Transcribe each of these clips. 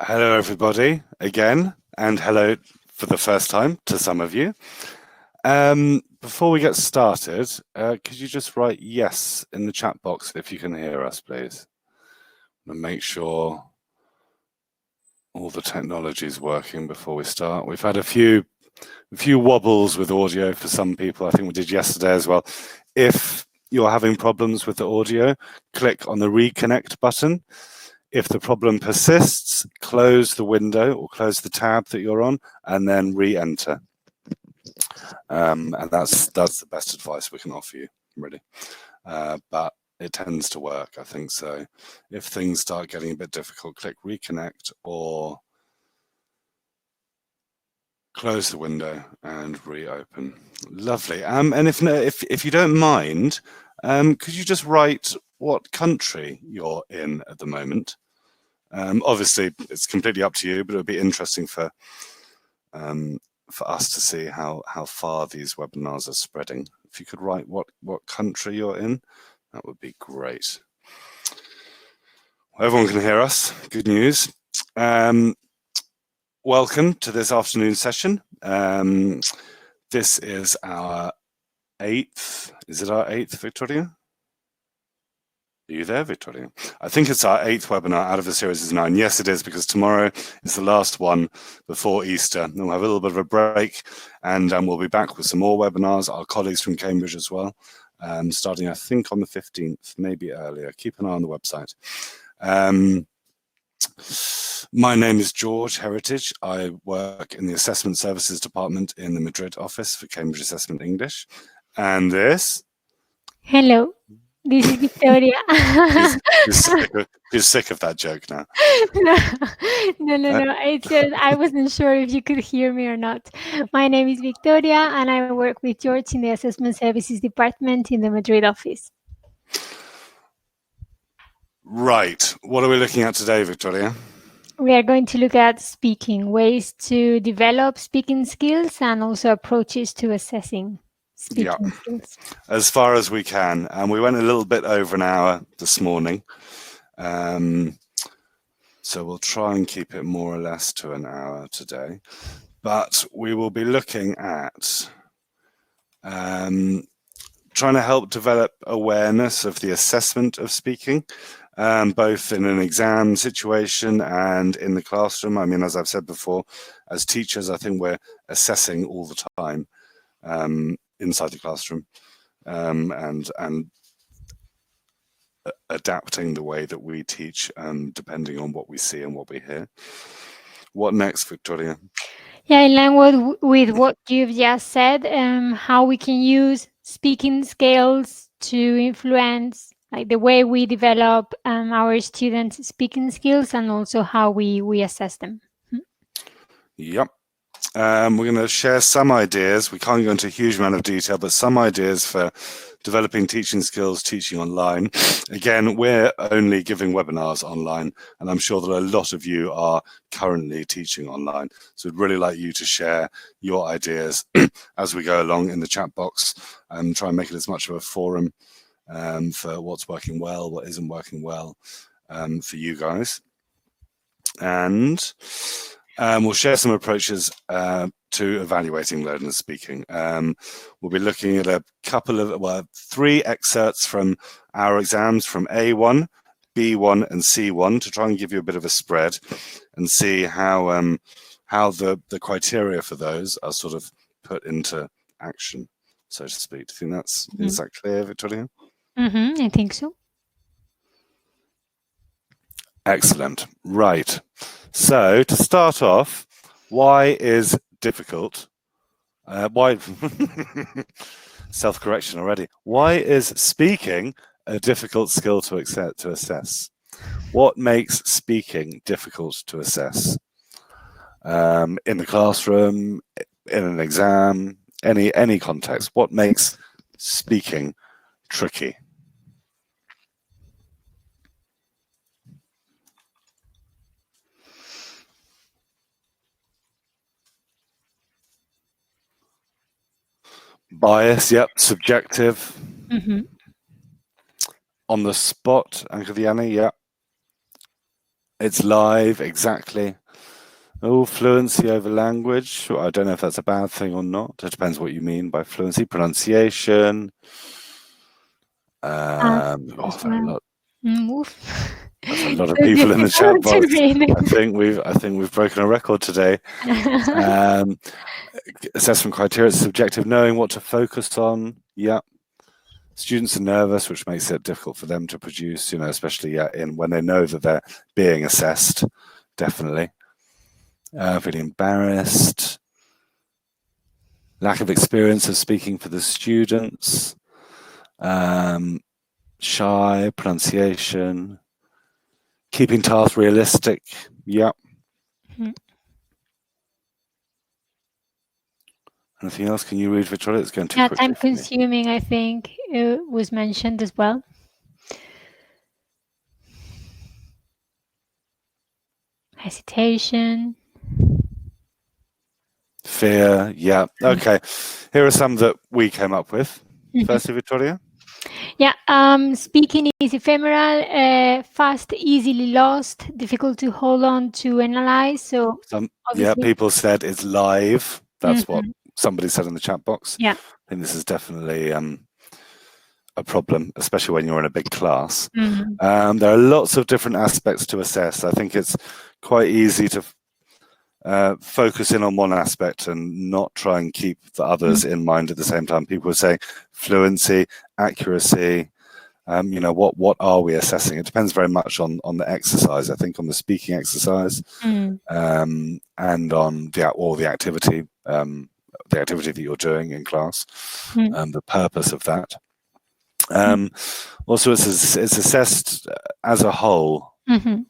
Hello, everybody, again, and hello for the first time to some of you. Before we get started, could you just write yes in the chat box if you can hear us, please? And make sure all the technology is working before we start. We've had a few wobbles with audio for some people. I think we did yesterday as well. If you're having problems with the audio, click on the reconnect button. If the problem persists, close the window or close the tab that you're on and then re-enter. And that's the best advice we can offer you, really. But it tends to work, I think. So if things start getting a bit difficult, click reconnect or close the window and reopen. Lovely. And if you don't mind, could you just write what country you're in at the moment? Obviously, it's completely up to you, but it would be interesting for us to see how far these webinars are spreading. If you could write what country you're in, that would be great. Everyone can hear us. Good news. Welcome to this afternoon session. This is our 8th. Is it our 8th, Victoria? Are you there, Victoria? I think it's our 8th webinar out of the series of 9. Yes, it is, because tomorrow is the last one before Easter. And we'll have a little bit of a break, and we'll be back with some more webinars, our colleagues from Cambridge as well, starting, I think, on the 15th, maybe earlier. Keep an eye on the website. My name is George Heritage. I work in the Assessment Services Department in the Madrid office for Cambridge Assessment English. And this? Hello, this is Victoria. You're sick of that joke now. No. It's just I wasn't sure if you could hear me or not. My name is Victoria, and I work with George in the Assessment Services Department in the Madrid office. Right. What are we looking at today, Victoria? We are going to look at speaking, ways to develop speaking skills, and also approaches to assessing speaking skills. As far as we can. And we went a little bit over an hour this morning. So we'll try and keep it more or less to an hour today. But we will be looking at trying to help develop awareness of the assessment of speaking, both in an exam situation and in the classroom. I mean, as I've said before, as teachers, I think we're assessing all the time inside the classroom and adapting the way that we teach depending on what we see and what we hear. What next, Victoria? Yeah, in line with what you've just said, how we can use speaking skills to influence like the way we develop our students' speaking skills and also how we assess them. Yep. We're going to share some ideas. We can't go into a huge amount of detail, but some ideas for developing teaching skills, teaching online. Again, we're only giving webinars online, and I'm sure that a lot of you are currently teaching online. So we'd really like you to share your ideas as we go along in the chat box and try and make it as much of a forum for what's working well, what isn't working well for you guys. And we'll share some approaches to evaluating learners speaking. We'll be looking at a couple of, 3 excerpts from our exams from A1, B1 and C1 to try and give you a bit of a spread and see how the criteria for those are sort of put into action, so to speak. Do you think is that clear, Victoria? I think so. Excellent. Right. So to start off, why is difficult? Why self-correction already? Why is speaking a difficult skill to assess? What makes speaking difficult to assess? In the classroom, in an exam, any context. What makes speaking tricky? Bias, yep. Subjective. On the spot, Ankhadiani, yep. It's live, exactly. Oh, fluency over language. I don't know if that's a bad thing or not. It depends what you mean by fluency. Pronunciation. As That's a well. lot. Oof. That's a lot of So people in the chat difficult to box. read. I think we've broken a record today. Assessment criteria, subjective knowing what to focus on. Yeah. Students are nervous, which makes it difficult for them to produce, especially in when they know that they're being assessed. Definitely. Feeling embarrassed. Lack of experience of speaking for the students. Shy, pronunciation. Keeping tasks realistic. Yep. Anything else? Can you read, Victoria? It's going too quickly. Time consuming, I think, was mentioned as well. Hesitation. Fear. Yeah. Okay. Here are some that we came up with. Firstly, Victoria. Yeah, speaking is ephemeral, fast, easily lost, difficult to hold on to analyze. So people said it's live. That's what somebody said in the chat box. Yeah, I think this is definitely a problem, especially when you're in a big class. There are lots of different aspects to assess. I think it's quite easy to focus in on one aspect and not try and keep the others in mind at the same time. People are saying fluency, accuracy. What are we assessing? It depends very much on the exercise. I think on the speaking exercise, and on the activity, that you're doing in class, the purpose of that. Also, it's assessed as a whole. Do you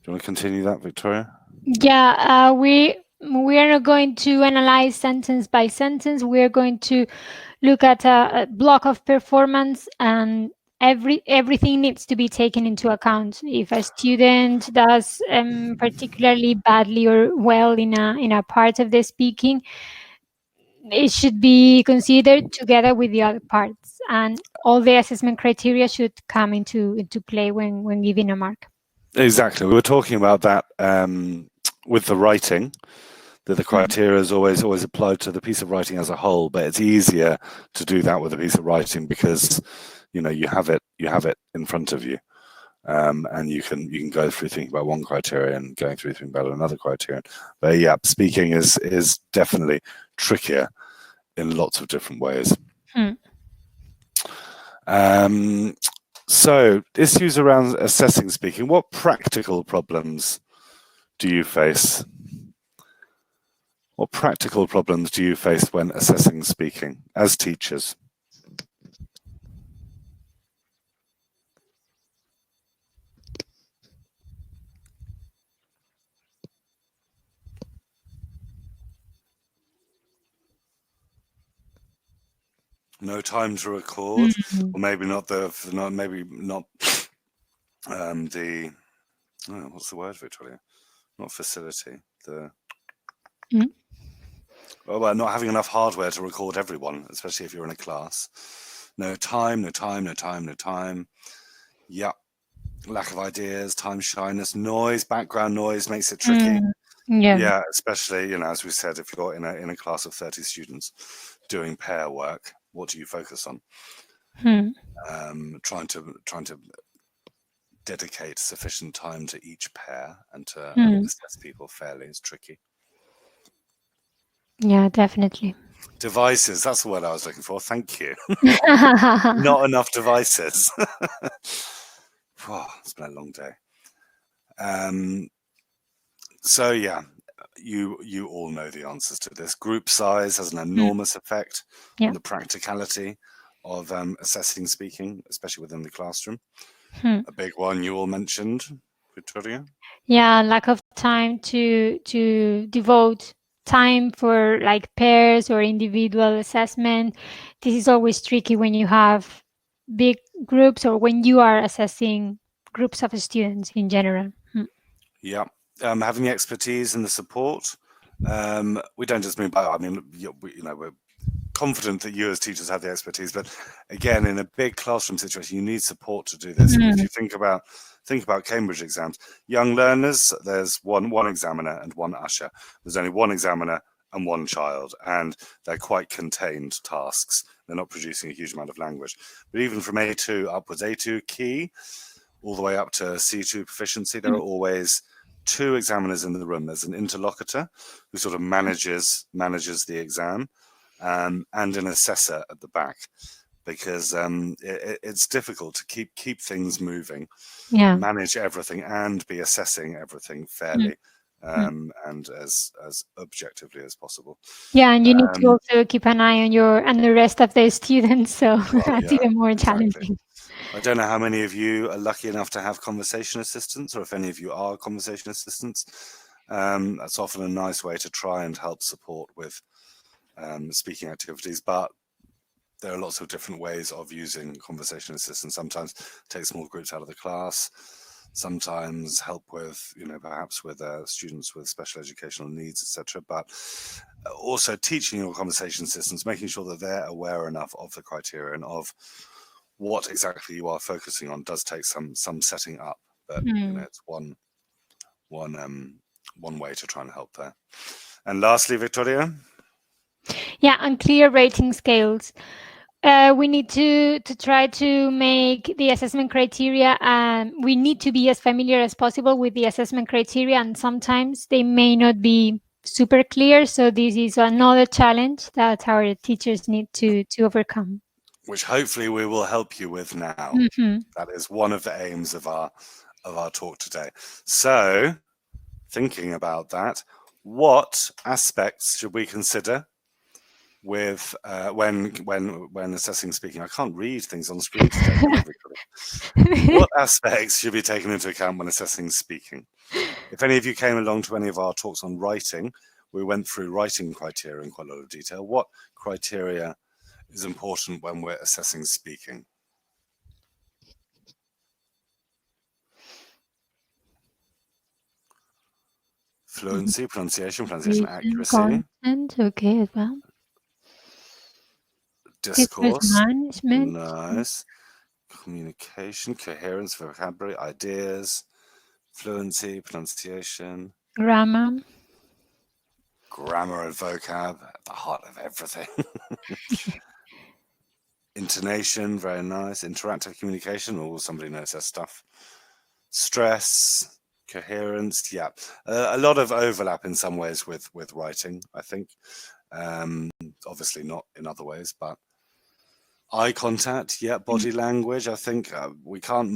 want to continue that, Victoria? Yeah, we are not going to analyze sentence by sentence. We are going to look at a block of performance, and everything needs to be taken into account. If a student does particularly badly or well in a part of the speaking, it should be considered together with the other parts, and all the assessment criteria should come into play when giving a mark. Exactly. We were talking about that with the writing, that the criteria is always applied to the piece of writing as a whole, but it's easier to do that with a piece of writing because you have it in front of you, and you can go through thinking about one criterion and going through thinking about another criterion. But yeah, speaking is definitely trickier in lots of different ways. So issues around assessing speaking. What practical problems do you face? What practical problems do you face when assessing speaking as teachers? No time to record, or maybe not what's the word, Victoria? Not facility. Well, not having enough hardware to record everyone, especially if you're in a class. No time. Yeah. Lack of ideas, time shyness, noise, background noise makes it tricky. Yeah, especially, as we said, if you're in a class of 30 students doing pair work, what do you focus on? Trying to dedicate sufficient time to each pair and to assess people fairly is tricky. Yeah, definitely. Devices, that's the word I was looking for. Thank you. Not enough devices. It's been a long day. So yeah, you all know the answers to this. Group size has an enormous effect on the practicality of assessing speaking, especially within the classroom. A big one you all mentioned, Victoria. Yeah, lack of time to devote time for like pairs or individual assessment. This is always tricky when you have big groups or when you are assessing groups of students in general. Yeah, having the expertise and the support. We don't just mean by, we're confident that you as teachers have the expertise, but again, in a big classroom situation, you need support to do this. If you think about think about Cambridge exams. Young learners, there's one examiner and one usher. There's only one examiner and one child, and they're quite contained tasks. They're not producing a huge amount of language. But even from A2 upwards, A2 key, all the way up to C2 proficiency, there are always two examiners in the room. There's an interlocutor who sort of manages the exam, and an assessor at the back, because it's difficult to keep things moving, manage everything, and be assessing everything fairly and as objectively as possible. Yeah, and you need to also keep an eye on the rest of the students, so that's even more challenging. I don't know how many of you are lucky enough to have conversation assistants, or if any of you are conversation assistants. That's often a nice way to try and help support with speaking activities, but there are lots of different ways of using conversation assistants. Sometimes take small groups out of the class, sometimes help with, perhaps with students with special educational needs, etc. But also teaching your conversation assistants, making sure that they're aware enough of the criteria and of what exactly you are focusing on, does take some setting up. But it's one way to try and help there. And lastly, Victoria? Yeah, and clear rating scales. We need to try to make the assessment criteria, we need to be as familiar as possible with the assessment criteria, and sometimes they may not be super clear. So this is another challenge that our teachers need to overcome. Which hopefully we will help you with now. That is one of the aims of our talk today. So, thinking about that, what aspects should we consider with when assessing speaking? I can't read things on screen today. What aspects should be taken into account when assessing speaking? If any of you came along to any of our talks on writing, we went through writing criteria in quite a lot of detail. What criteria is important when we're assessing speaking? Fluency, pronunciation accuracy. Content, okay, as well. Discourse, management. nice. Communication, coherence, vocabulary, ideas, fluency, pronunciation. Grammar and vocab, at the heart of everything. Intonation, very nice. Interactive communication, somebody knows their stuff. Stress, coherence, yeah. A lot of overlap in some ways with writing, I think. Obviously not in other ways, but eye contact, yeah. Body language, I think we can't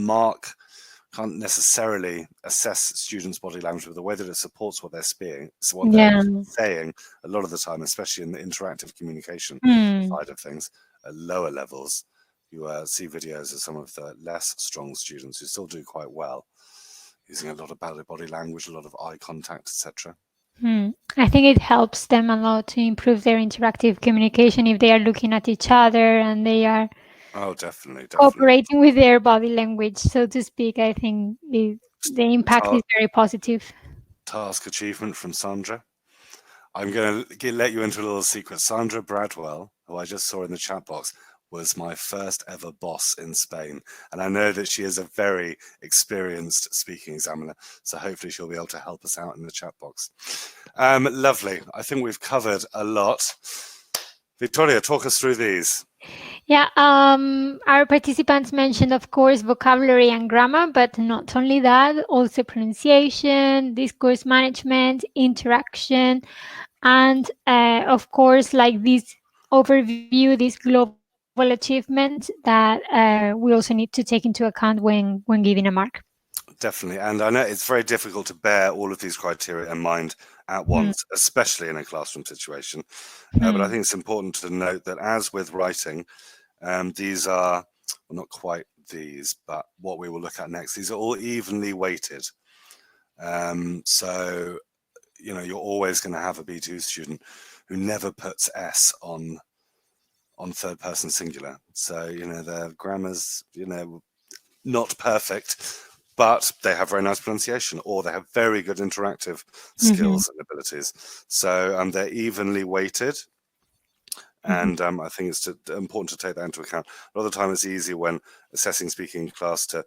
necessarily assess students' body language with the way that it supports what they're saying a lot of the time, especially in the interactive communication side of things. At lower levels, you see videos of some of the less strong students who still do quite well, using a lot of body language, a lot of eye contact, etc. I think it helps them a lot to improve their interactive communication if they are looking at each other and they are definitely cooperating with their body language, so to speak. I think the impact is very positive. Task achievement from Sandra. I'm going to let you into a little secret. Sandra Bradwell, who I just saw in the chat box, was my first ever boss in Spain. And I know that she is a very experienced speaking examiner, so hopefully she'll be able to help us out in the chat box. Lovely. I think we've covered a lot. Victoria, talk us through these. Yeah, our participants mentioned, of course, vocabulary and grammar, but not only that, also pronunciation, discourse management, interaction, and of course, like this overview, this global achievement that we also need to take into account when giving a mark. Definitely, and I know it's very difficult to bear all of these criteria in mind at once, especially in a classroom situation. But I think it's important to note that, as with writing, these are, well, not quite these, but what we will look at next, these are all evenly weighted. So, you're always going to have a B2 student who never puts S on third person singular. So, their grammar's, not perfect, but they have very nice pronunciation, or they have very good interactive skills and abilities. So they're evenly weighted. And I think it's important to take that into account. A lot of the time it's easy when assessing speaking class to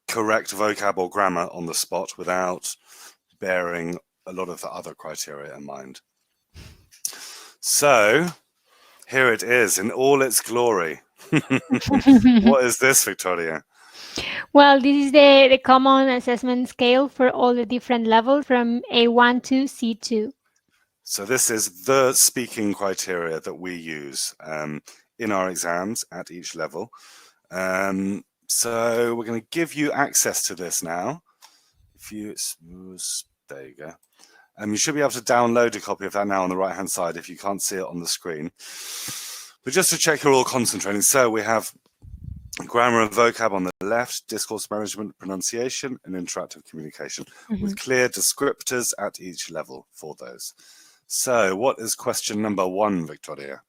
correct vocab or grammar on the spot without bearing a lot of the other criteria in mind. So here it is in all its glory. What is this, Victoria? Well, this is the common assessment scale for all the different levels from A1 to C2. So this is the speaking criteria that we use in our exams at each level. So we're going to give you access to this now. There you go. You should be able to download a copy of that now on the right-hand side if you can't see it on the screen. But just to check you're all concentrating, so we have grammar and vocab on the left, discourse management, pronunciation, and interactive communication, with clear descriptors at each level for those. So what is question number 1, Victoria?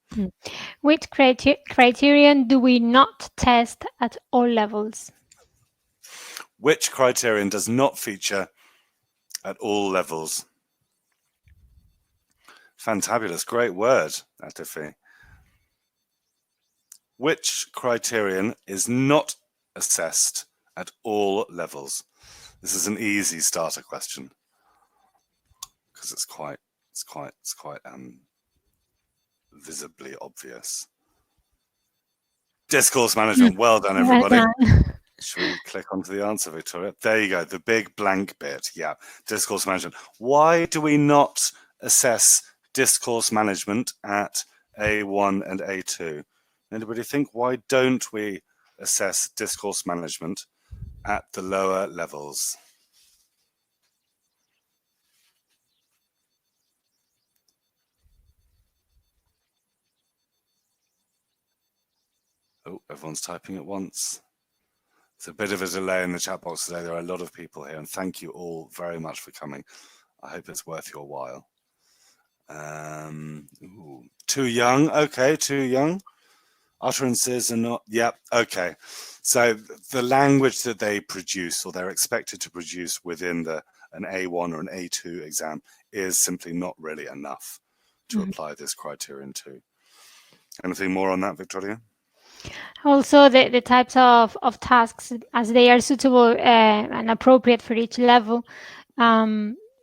Which criterion do we not test at all levels? Which criterion does not feature at all levels? Fantabulous, great word, Atifi. Which criterion is not assessed at all levels? This is an easy starter question because it's quite visibly obvious. Discourse management. Well done, everybody. Well done. Should we click onto the answer, Victoria? There you go, the big blank bit. Yeah, discourse management. Why do we not assess discourse management at A1 and A2? Anybody think, why don't we assess discourse management at the lower levels? Oh, everyone's typing at once. It's a bit of a delay in the chat box today. There are a lot of people here, and thank you all very much for coming. I hope it's worth your while. Too young. Okay, too young. Utterances are not. Yep. Okay. So the language that they produce, or they're expected to produce within an A1 or an A2 exam, is simply not really enough to apply this criterion to. Anything more on that, Victoria? Also, the types of tasks, as they are suitable and appropriate for each level,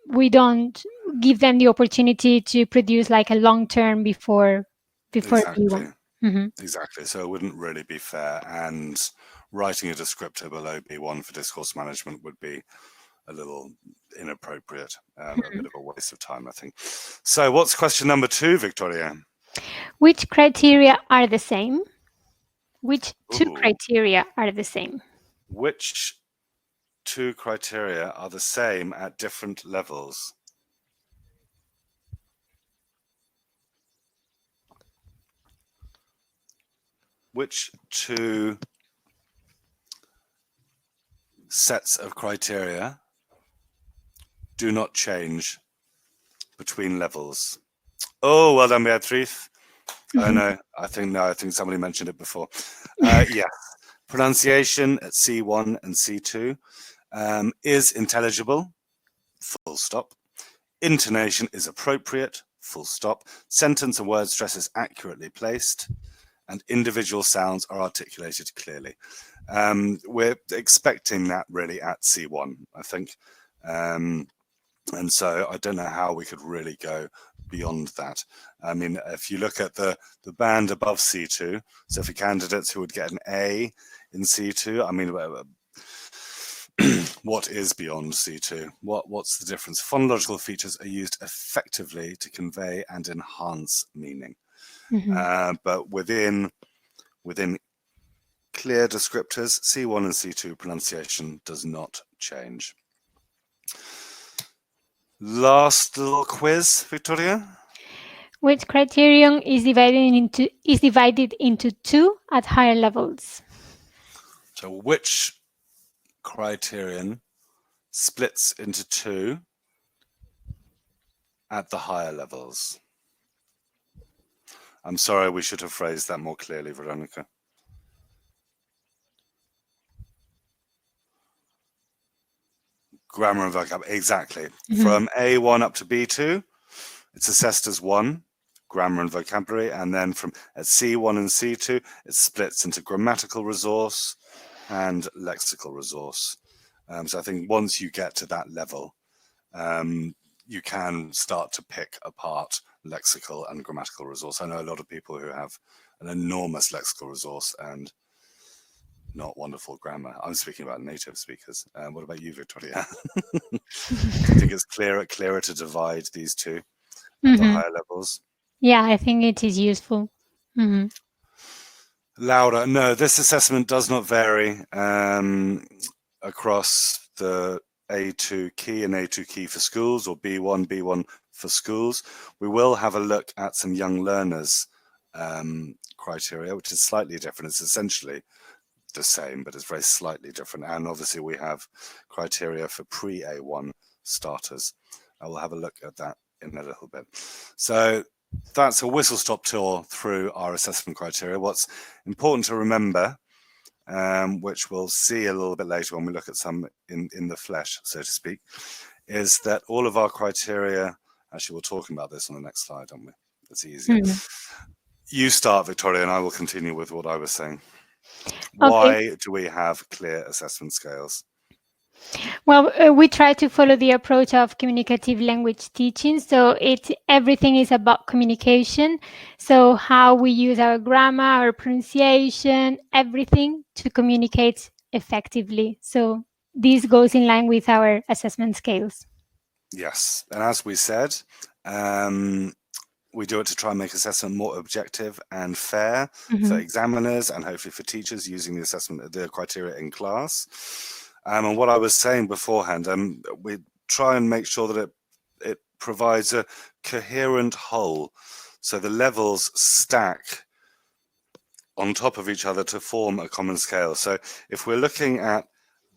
we don't give them the opportunity to produce like a long term before Exactly. B1. Exactly. So it wouldn't really be fair, and writing a descriptor below B1 for discourse management would be a little inappropriate, a bit of a waste of time, I think. So what's question number 2, Victoria? Which criteria are the same? Which two criteria are the same? Which 2 criteria are the same at different levels? Which 2 sets of criteria do not change between levels? Oh, well done, Beatrice. Oh no, I think somebody mentioned it before. Yes, pronunciation at C1 and C2 is intelligible, full stop. Intonation is appropriate, full stop. Sentence and word stress is accurately placed, and individual sounds are articulated clearly. We're expecting that really at C1, I think. And so I don't know how we could really go beyond that. I mean, if you look at the band above C2, so for candidates who would get an A in C2, I mean, what is beyond C2? What's the difference? Phonological features are used effectively to convey and enhance meaning. But within clear descriptors, C1 and C2 pronunciation does not change. Last little quiz, Victoria. Which criterion is divided into 2 at higher levels? So which criterion splits into 2 at the higher levels? I'm sorry, we should have phrased that more clearly, Veronica. Grammar and vocab, exactly. From A1 up to B2, it's assessed as 1, grammar and vocabulary, and then from at C1 and C2, it splits into grammatical resource and lexical resource. So I think once you get to that level, you can start to pick apart lexical and grammatical resource. I know a lot of people who have an enormous lexical resource and not wonderful grammar. I'm speaking about native speakers. What about you, Victoria? Do you think it's clearer to divide these two at the higher levels? Yeah, I think it is useful. Laura, no, this assessment does not vary across the A2 key and A2 key for schools, or B1 for schools. We will have a look at some young learners criteria, which is slightly different. It's essentially the same, but it's very slightly different. And obviously we have criteria for pre-A1 starters. I will have a look at that in a little bit. So that's a whistle-stop tour through our assessment criteria. What's important to remember, which we'll see a little bit later when we look at some in the flesh, so to speak, is that all of our criteria, actually we're talking about this on the next slide, aren't we? That's easier. You start, Victoria, and I will continue with what I was saying. Why do we have clear assessment scales? Well, we try to follow the approach of communicative language teaching. So everything is about communication. So how we use our grammar, our pronunciation, everything to communicate effectively. So this goes in line with our assessment scales. Yes, and as we said, we do it to try and make assessment more objective and fair for examiners and hopefully for teachers using the criteria in class. And what I was saying beforehand, we try and make sure that it provides a coherent whole. So the levels stack on top of each other to form a common scale. So if we're looking at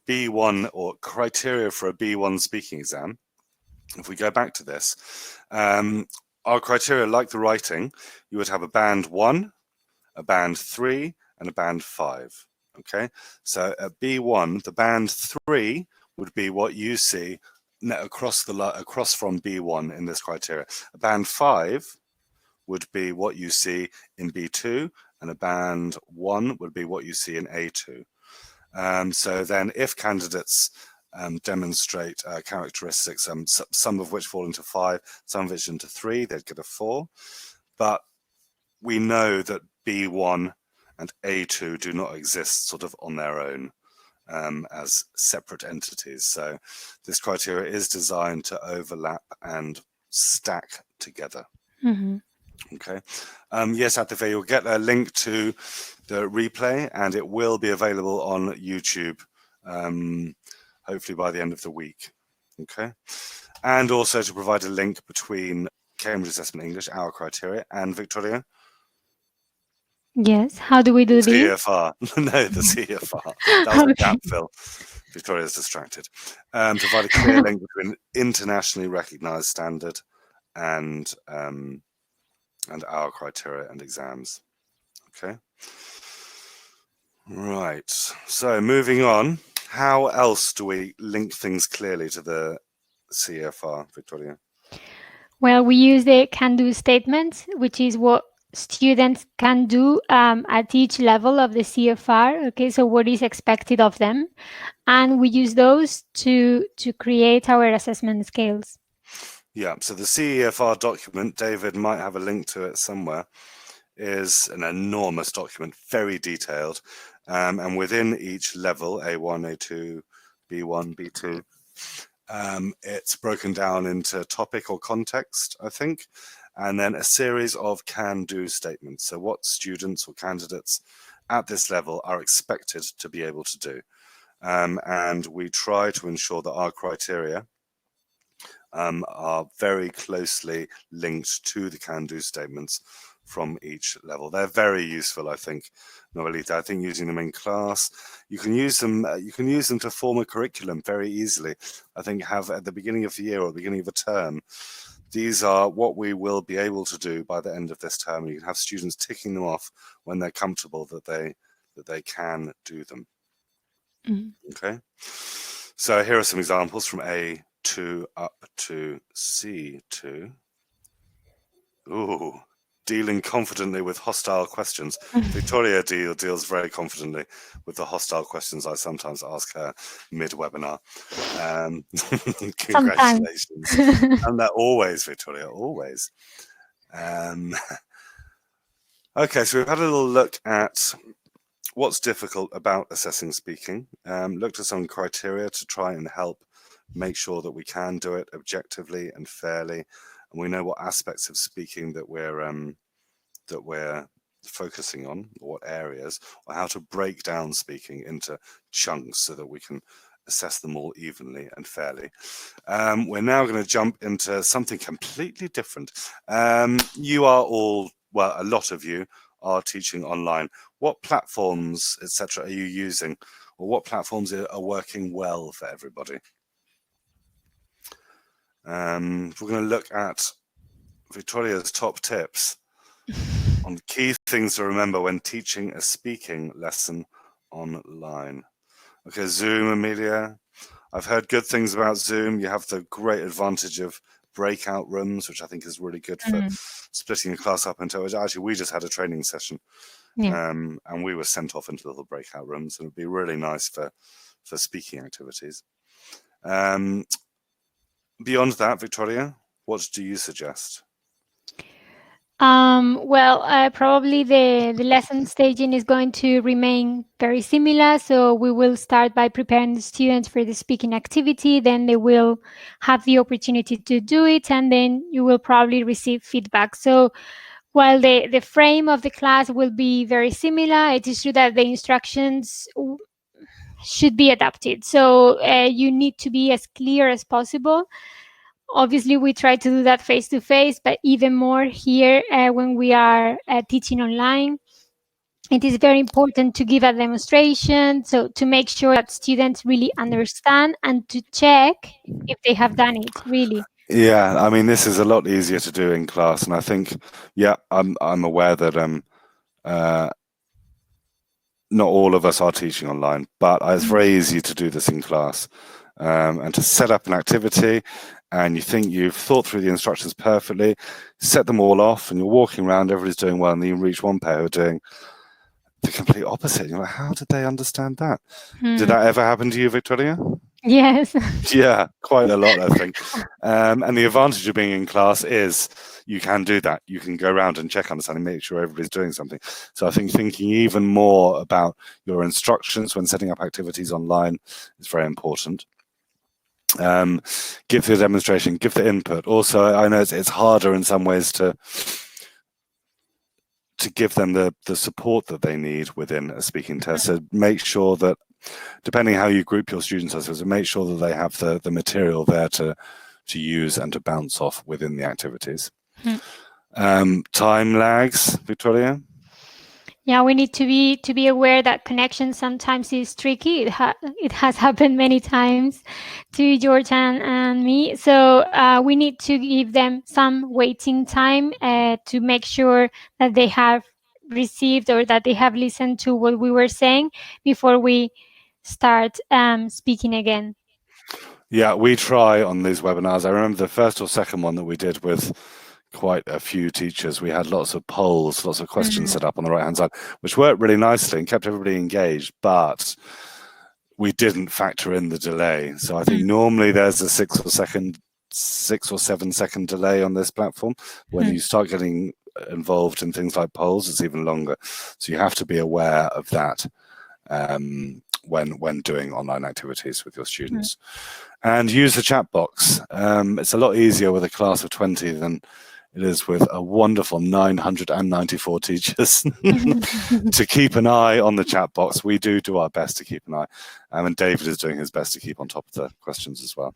B1 or criteria for a B1 speaking exam, if we go back to this, our criteria, like the writing, you would have a band 1, a band 3, and a band 5. Okay, so at B1, the band 3 would be what you see across from B1 in this criteria. A band 5 would be what you see in B2, and a band 1 would be what you see in A2. So then if candidates demonstrate characteristics, some of which fall into 5, some of which into 3, they'd get a 4. But we know that B1 and A2 do not exist sort of on their own as separate entities. So this criteria is designed to overlap and stack together. Okay. Yes, Atife, you'll get a link to the replay and it will be available on YouTube, hopefully by the end of the week. Okay. And also to provide a link between Cambridge Assessment English, our criteria, and Victoria. Yes. How do we do this? CEFR. No, the CEFR. That was a gap fill. Victoria's distracted. Provide a clear link between internationally recognized standard and our criteria and exams. Okay. Right. So moving on, how else do we link things clearly to the CEFR, Victoria? Well, we use the can-do statement, which is what students can do at each level of the CEFR. Okay, so what is expected of them, and we use those to create our assessment scales. Yeah, so the CEFR document, David might have a link to it somewhere, is an enormous document, very detailed, and within each level, A1, A2, B1, B2, it's broken down into topic or context, I think, and then a series of can-do statements. So what students or candidates at this level are expected to be able to do. And we try to ensure that our criteria are very closely linked to the can-do statements from each level. They're very useful, I think, Noelita. I think using them in class, you can use them to form a curriculum very easily. I think have at the beginning of the year or the beginning of a term, these are what we will be able to do by the end of this term. You can have students ticking them off when they're comfortable that they can do them. Okay. So here are some examples from A2 up to C2. Ooh, dealing confidently with hostile questions. Victoria deals very confidently with the hostile questions I sometimes ask her mid-webinar. Congratulations. And that always, Victoria, always. Okay, so we've had a little look at what's difficult about assessing speaking, looked at some criteria to try and help make sure that we can do it objectively and fairly, and we know what aspects of speaking that we're focusing on, or what areas, or how to break down speaking into chunks so that we can assess them all evenly and fairly. We're now going to jump into something completely different. You are all, well, a lot of you are teaching online. What platforms, etc., are you using, or what platforms are working well for everybody? We're going to look at Victoria's top tips on key things to remember when teaching a speaking lesson online. Okay, Zoom, Amelia. I've heard good things about Zoom. You have the great advantage of breakout rooms, which I think is really good for splitting a class up into. Actually, we just had a training session, and we were sent off into little breakout rooms, and it'd be really nice for speaking activities. Beyond that, Victoria, what do you suggest? Well, probably the lesson staging is going to remain very similar. So we will start by preparing the students for the speaking activity. Then they will have the opportunity to do it, and then you will probably receive feedback. So while the frame of the class will be very similar, it is true that the instructions should be adapted. So you need to be as clear as possible. Obviously, we try to do that face-to-face, but even more here when we are teaching online. It is very important to give a demonstration, so to make sure that students really understand and to check if they have done it, really. Yeah, I mean, this is a lot easier to do in class, and I think, yeah, I'm aware that not all of us are teaching online, but it's very easy to do this in class, and to set up an activity, and you think you've thought through the instructions perfectly, set them all off, and you're walking around, everybody's doing well, and then you reach one pair who are doing the complete opposite. You're like, how did they understand that? Did that ever happen to you, Victoria? Yes. Yeah, quite a lot, I think. And the advantage of being in class is you can do that. You can go around and check understanding, make sure everybody's doing something. So I think thinking even more about your instructions when setting up activities online is very important. Give the demonstration, give the input. Also, I know it's harder in some ways to give them the support that they need within a speaking test. So make sure that, depending how you group your students, I suppose, make sure that they have the material there to use and to bounce off within the activities. Time lags, Victoria? Yeah, we need to be aware that connection sometimes is tricky. It has happened many times to George and me. So we need to give them some waiting time to make sure that they have received or that they have listened to what we were saying before we start speaking again. Yeah, we try on these webinars. I remember the first or second one that we did with quite a few teachers. We had lots of polls, lots of questions set up on the right-hand side, which worked really nicely and kept everybody engaged, but we didn't factor in the delay. So I think normally there's a 6 or 7 second delay on this platform. When you start getting involved in things like polls, it's even longer. So you have to be aware of that when doing online activities with your students. And use the chat box. It's a lot easier with a class of 20 than it is with a wonderful 994 teachers to keep an eye on the chat box. We do our best to keep an eye. And David is doing his best to keep on top of the questions as well.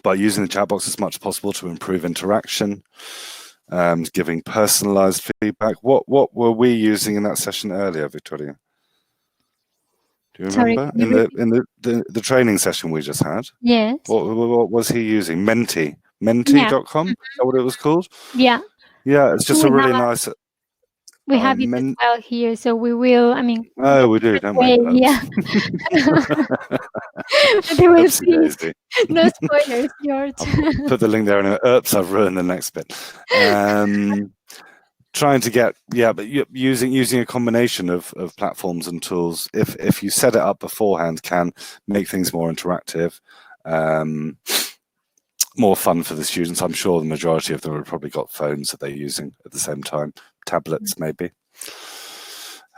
By using the chat box as much as possible to improve interaction, giving personalized feedback. What were we using in that session earlier, Victoria? Do you remember? In the training session we just had? Yes. What was he using? Menti.com? Is that what it was called? Yeah. Yeah, it's just a really nice... We have it as well here, so we will. I mean, oh, we do, don't we? yeah. They will Oopsie daisy. No spoilers, George. Put the link there, and oops, I've ruined the next bit. Trying to get, but using a combination of platforms and tools, if you set it up beforehand, can make things more interactive, more fun for the students. I'm sure the majority of them have probably got phones that they're using at the same time, tablets maybe.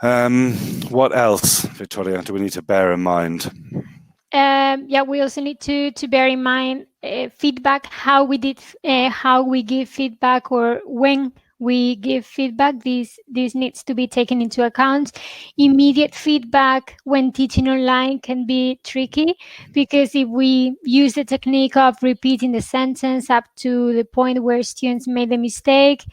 What else, Victoria, do we need to bear in mind? We also need to bear in mind feedback, how we give feedback, or when we give feedback. This needs to be taken into account. Immediate feedback when teaching online can be tricky, because if we use the technique of repeating the sentence up to the point where students made a mistake,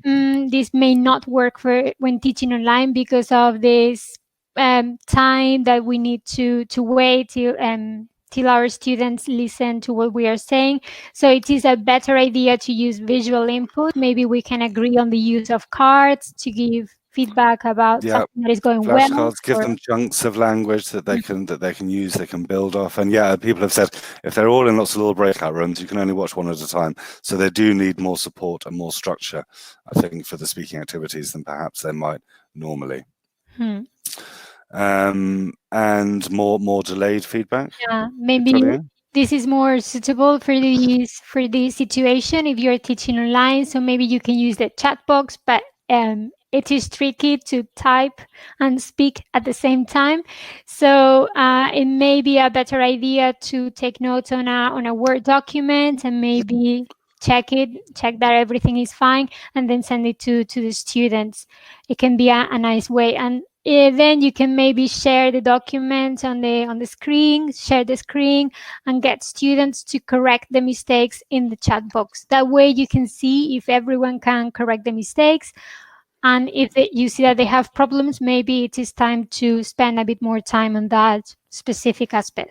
this may not work for when teaching online, because of this time that we need to wait till our students listen to what we are saying. So it is a better idea to use visual input. Maybe we can agree on the use of cards to give feedback about something that is going well. Flashcards, give them chunks of language that they can use, they can build off. And people have said if they're all in lots of little breakout rooms, you can only watch one at a time. So they do need more support and more structure, I think, for the speaking activities than perhaps they might normally. And more delayed feedback. Yeah, maybe Victoria? This is more suitable for this situation if you're teaching online. So maybe you can use the chat box, but it is tricky to type and speak at the same time. So it may be a better idea to take notes on a Word document and maybe check that everything is fine, and then send it to the students. It can be a nice way. And then you can maybe share the document on the screen, share the screen, and get students to correct the mistakes in the chat box. That way you can see if everyone can correct the mistakes. And if you see that they have problems, maybe it is time to spend a bit more time on that specific aspect.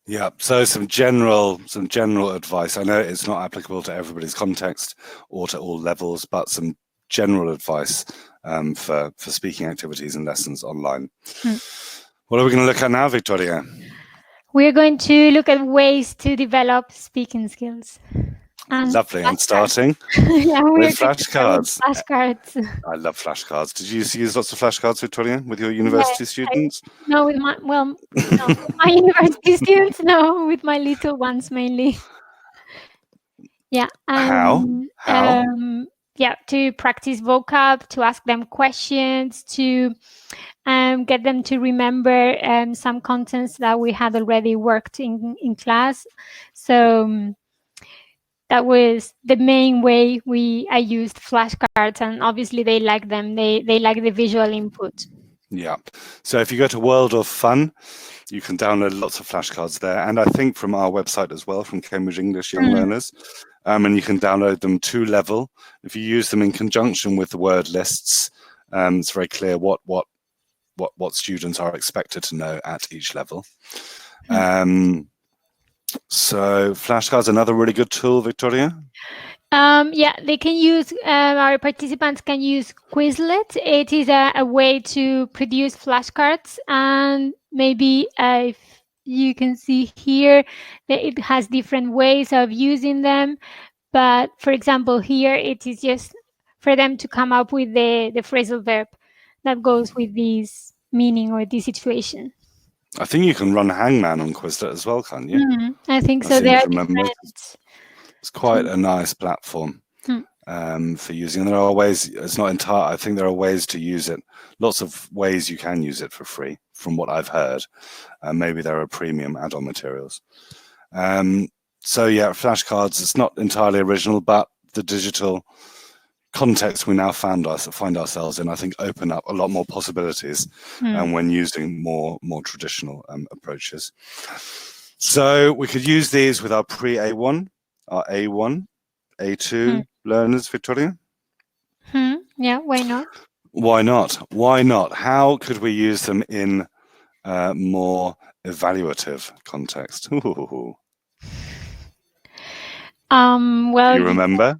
Yeah, so some general advice. I know it's not applicable to everybody's context or to all levels, but some general advice for speaking activities and lessons online. What are we going to look at now, Victoria? We're going to look at ways to develop speaking skills. Lovely, and starting with flashcards. I love flashcards. Did you use lots of flashcards, Victoria, with your university students? No, with my university students, no, with my little ones mainly. Yeah. How? To practice vocab, to ask them questions, to get them to remember some contents that we had already worked in class. So that was the main way I used flashcards, and obviously they like them. They like the visual input. Yeah. So if you go to World of Fun, you can download lots of flashcards there. And I think from our website as well, from Cambridge English Young Learners. And you can download them 2-level. If you use them in conjunction with the word lists, it's very clear what students are expected to know at each level. So flashcards, another really good tool, Victoria? They can use, our participants can use Quizlet. It is a way to produce flashcards, and maybe if you can see here that it has different ways of using them. But for example, here it is just for them to come up with the phrasal verb that goes with this meaning or this situation. I think you can run Hangman on Quizlet as well, can't you? I think so. There are different. It's quite a nice platform for using. And there are ways, it's not entire, I think there are ways to use it. Lots of ways you can use it for free, from what I've heard. Maybe there are premium add-on materials. Flashcards, it's not entirely original, but the digital context we now find ourselves in, I think, open up a lot more possibilities when using more traditional approaches. So we could use these with our pre-A1, our A1, A2 learners, Victoria? Yeah, why not? Why not? Why not? How could we use them in more evaluative context? Well, you remember?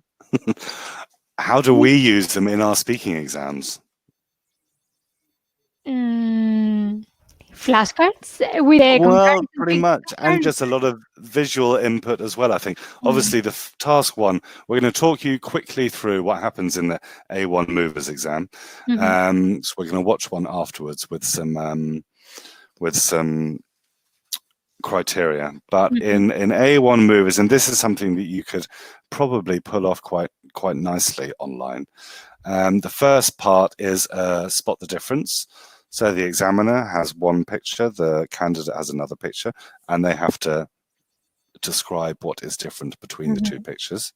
How do we use them in our speaking exams? Flashcards with a Well, comparison pretty between much, and flashcards. just a lot of visual input as well, I think. Obviously, the task one, we're going to talk you quickly through what happens in the A1 Movers exam. So we're going to watch one afterwards with some criteria. But in A1 Movers, and this is something that you could probably pull off quite nicely online. The first part is spot the difference. So the examiner has one picture, the candidate has another picture, and they have to describe what is different between the two pictures.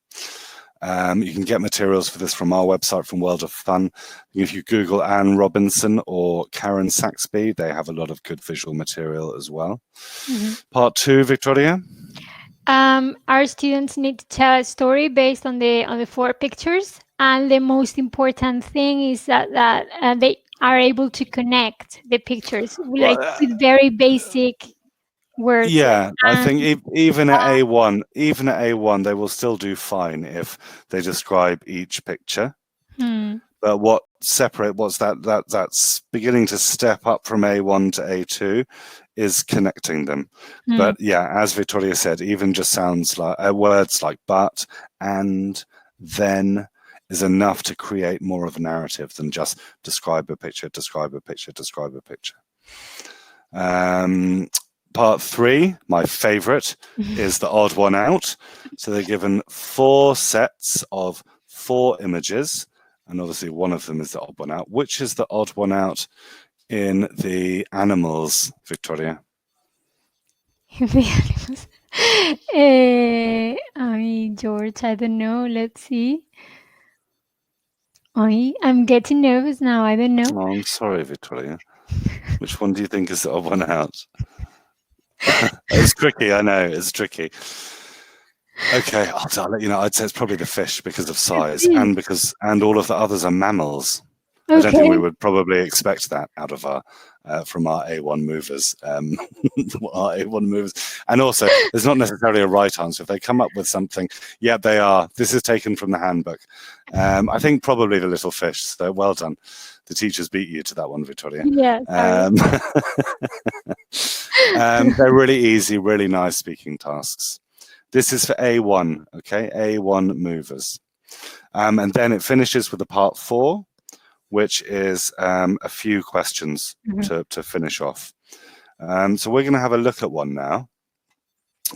You can get materials for this from our website, from World of Fun. If you Google Anne Robinson or Karen Saxby, they have a lot of good visual material as well. Part 2, Victoria? Our students need to tell a story based on the 4 pictures, and the most important thing is that they are able to connect the pictures with very basic words. Yeah, I think even at A1, they will still do fine if they describe each picture. But that's beginning to step up from A1 to A2 is connecting them. But yeah, as Victoria said, even just sounds like words like but, and, then is enough to create more of a narrative than just describe a picture, describe a picture, describe a picture. Part 3, my favorite, is the odd one out. So they're given 4 sets of 4 images, and obviously one of them is the odd one out. Which is the odd one out in the animals, Victoria? The animals. George, I don't know. Let's see. I'm getting nervous now. I don't know. Oh, I'm sorry, Victoria. Which one do you think is the odd one out? It's tricky, I know, it's tricky. Okay, I'll let you know. I'd say it's probably the fish because of size, and all of the others are mammals. I don't think we would probably expect that out of our from our A1 movers. Our A1 movers, and also there's not necessarily a right answer. If they come up with something, yeah, they are. This is taken from the handbook. I think probably the little fish. So well done. The teachers beat you to that one, Victoria. Yeah. They're really easy, really nice speaking tasks. This is for A1, okay? A1 movers. And then it finishes with the part 4, which is a few questions to finish off. So we're going to have a look at one now.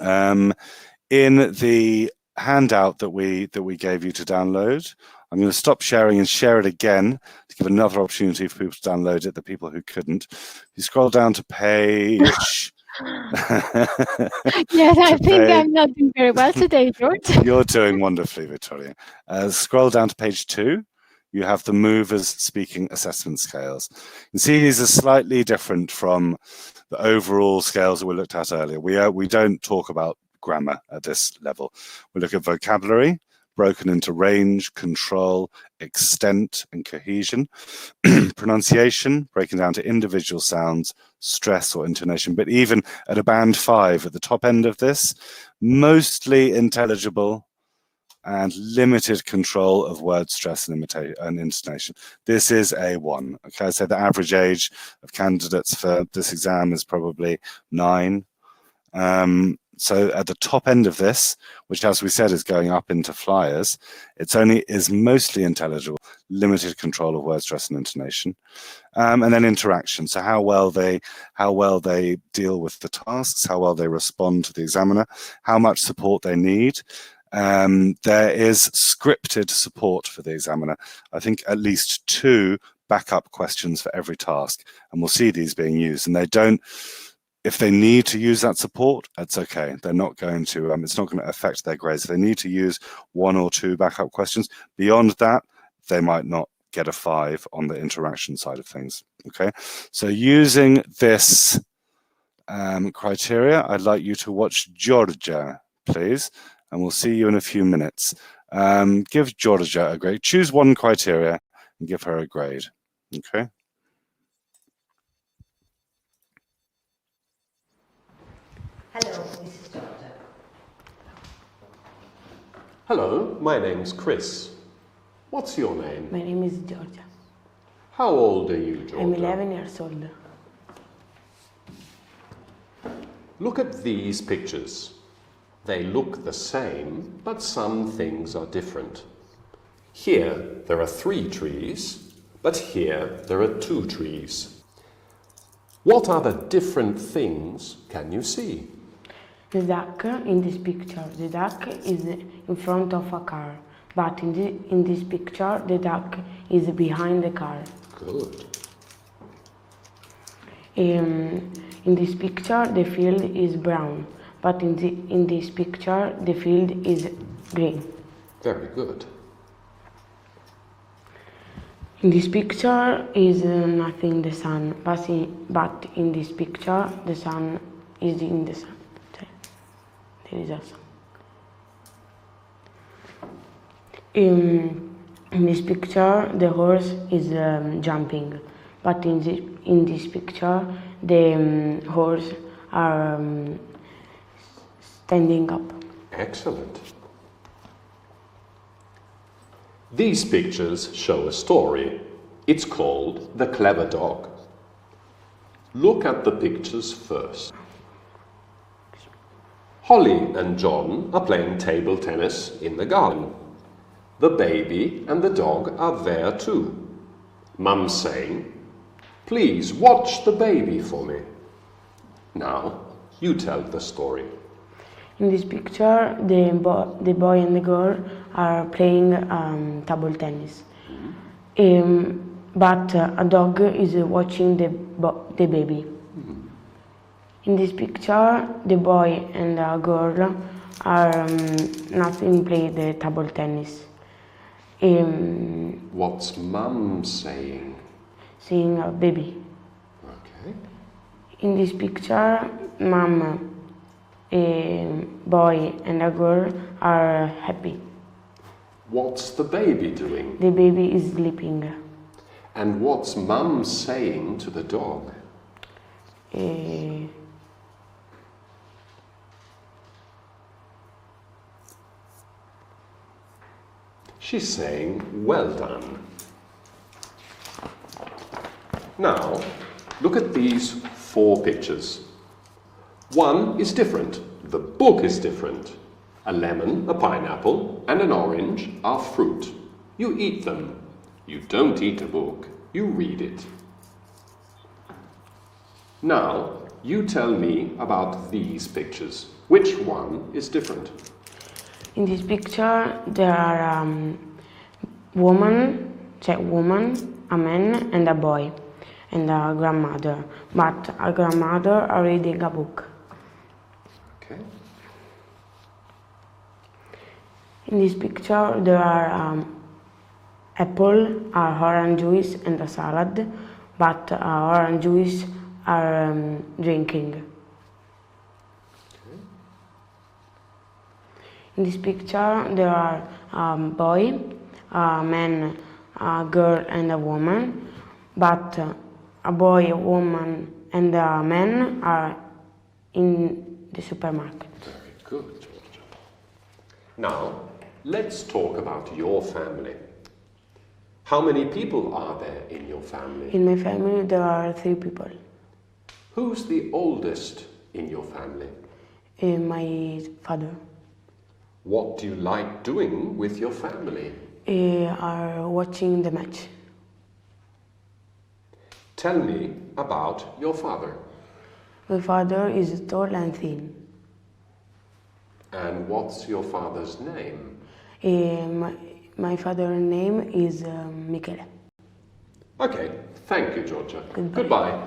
In the handout that we gave you to download, I'm going to stop sharing and share it again to give another opportunity for people to download it, the people who couldn't. If you scroll down to page... Yes, I think I'm not doing very well today, George. You're doing wonderfully, Victoria. Scroll down to page 2. You have the movers speaking assessment scales. You can see these are slightly different from the overall scales that we looked at earlier. We don't talk about grammar at this level. We look at vocabulary, broken into range, control, extent, and cohesion. Pronunciation, breaking down to individual sounds, stress or intonation. But even at a band 5, at the top end of this, mostly intelligible and limited control of word stress and intonation. This is A1. Okay, so the average age of candidates for this exam is probably 9. So at the top end of this, which as we said is going up into flyers, is mostly intelligible, limited control of word stress and intonation, and then interaction. So how well they deal with the tasks, how well they respond to the examiner, how much support they need. There is scripted support for the examiner. I think at least 2 backup questions for every task, and we'll see these being used. And they don't. If they need to use that support, that's okay. They're not going to, it's not going to affect their grades. If they need to use 1 or 2 backup questions, beyond that, they might not get a 5 on the interaction side of things, okay? So using this criteria, I'd like you to watch Georgia, please, and we'll see you in a few minutes. Give Georgia a grade. Choose one criteria and give her a grade, okay? Hello, this is Georgia. Hello, my name's Chris. What's your name? My name is Georgia. How old are you, Georgia? I'm 11 years old. Look at these pictures. They look the same, but some things are different. Here there are 3 trees, but here there are 2 trees. What other different things can you see? The duck in this picture, the duck is in front of a car, but in this picture the duck is behind the car. Good. In this picture the field is brown, but in this picture the field is green. Very good. In this picture is nothing the sun, but in this picture the sun is in the sun. There is a sun. In this picture the horse is jumping, but in this picture the horse are standing up. Excellent. These pictures show a story. It's called The Clever Dog. Look at the pictures first. Holly and John are playing table tennis in the garden. The baby and the dog are there too. Mum's saying, "Please watch the baby for me." Now, you tell the story. In this picture, the boy and the girl are playing table tennis. But a dog is watching the baby. In this picture, the boy and the girl are nothing play the table tennis. What's Mum saying? Seeing a baby. Okay. In this picture, mom, a boy and a girl are happy. What's the baby doing? The baby is sleeping. And what's Mum saying to the dog? She's saying, "Well done." Now, look at these 4 pictures. One is different. The book is different. A lemon, a pineapple, and an orange are fruit. You eat them. You don't eat a book. You read it. Now, you tell me about these pictures. Which one is different? In this picture, there are woman, a man, and a boy, and a grandmother. But a grandmother are reading a book. Okay. In this picture, there are apple, orange juice, and a salad. But orange juice are drinking. In this picture, there are a boy, a man, a girl, and a woman. But a boy, a woman, and a man are in the supermarket. Very good, Georgia. Now, let's talk about your family. How many people are there in your family? In my family, there are 3 people. Who's the oldest in your family? My father. What do you like doing with your family? Are watching the match. Tell me about your father. My father is tall and thin. And what's your father's name? My father's name is Michele. Okay, thank you, Georgia. Goodbye. Goodbye.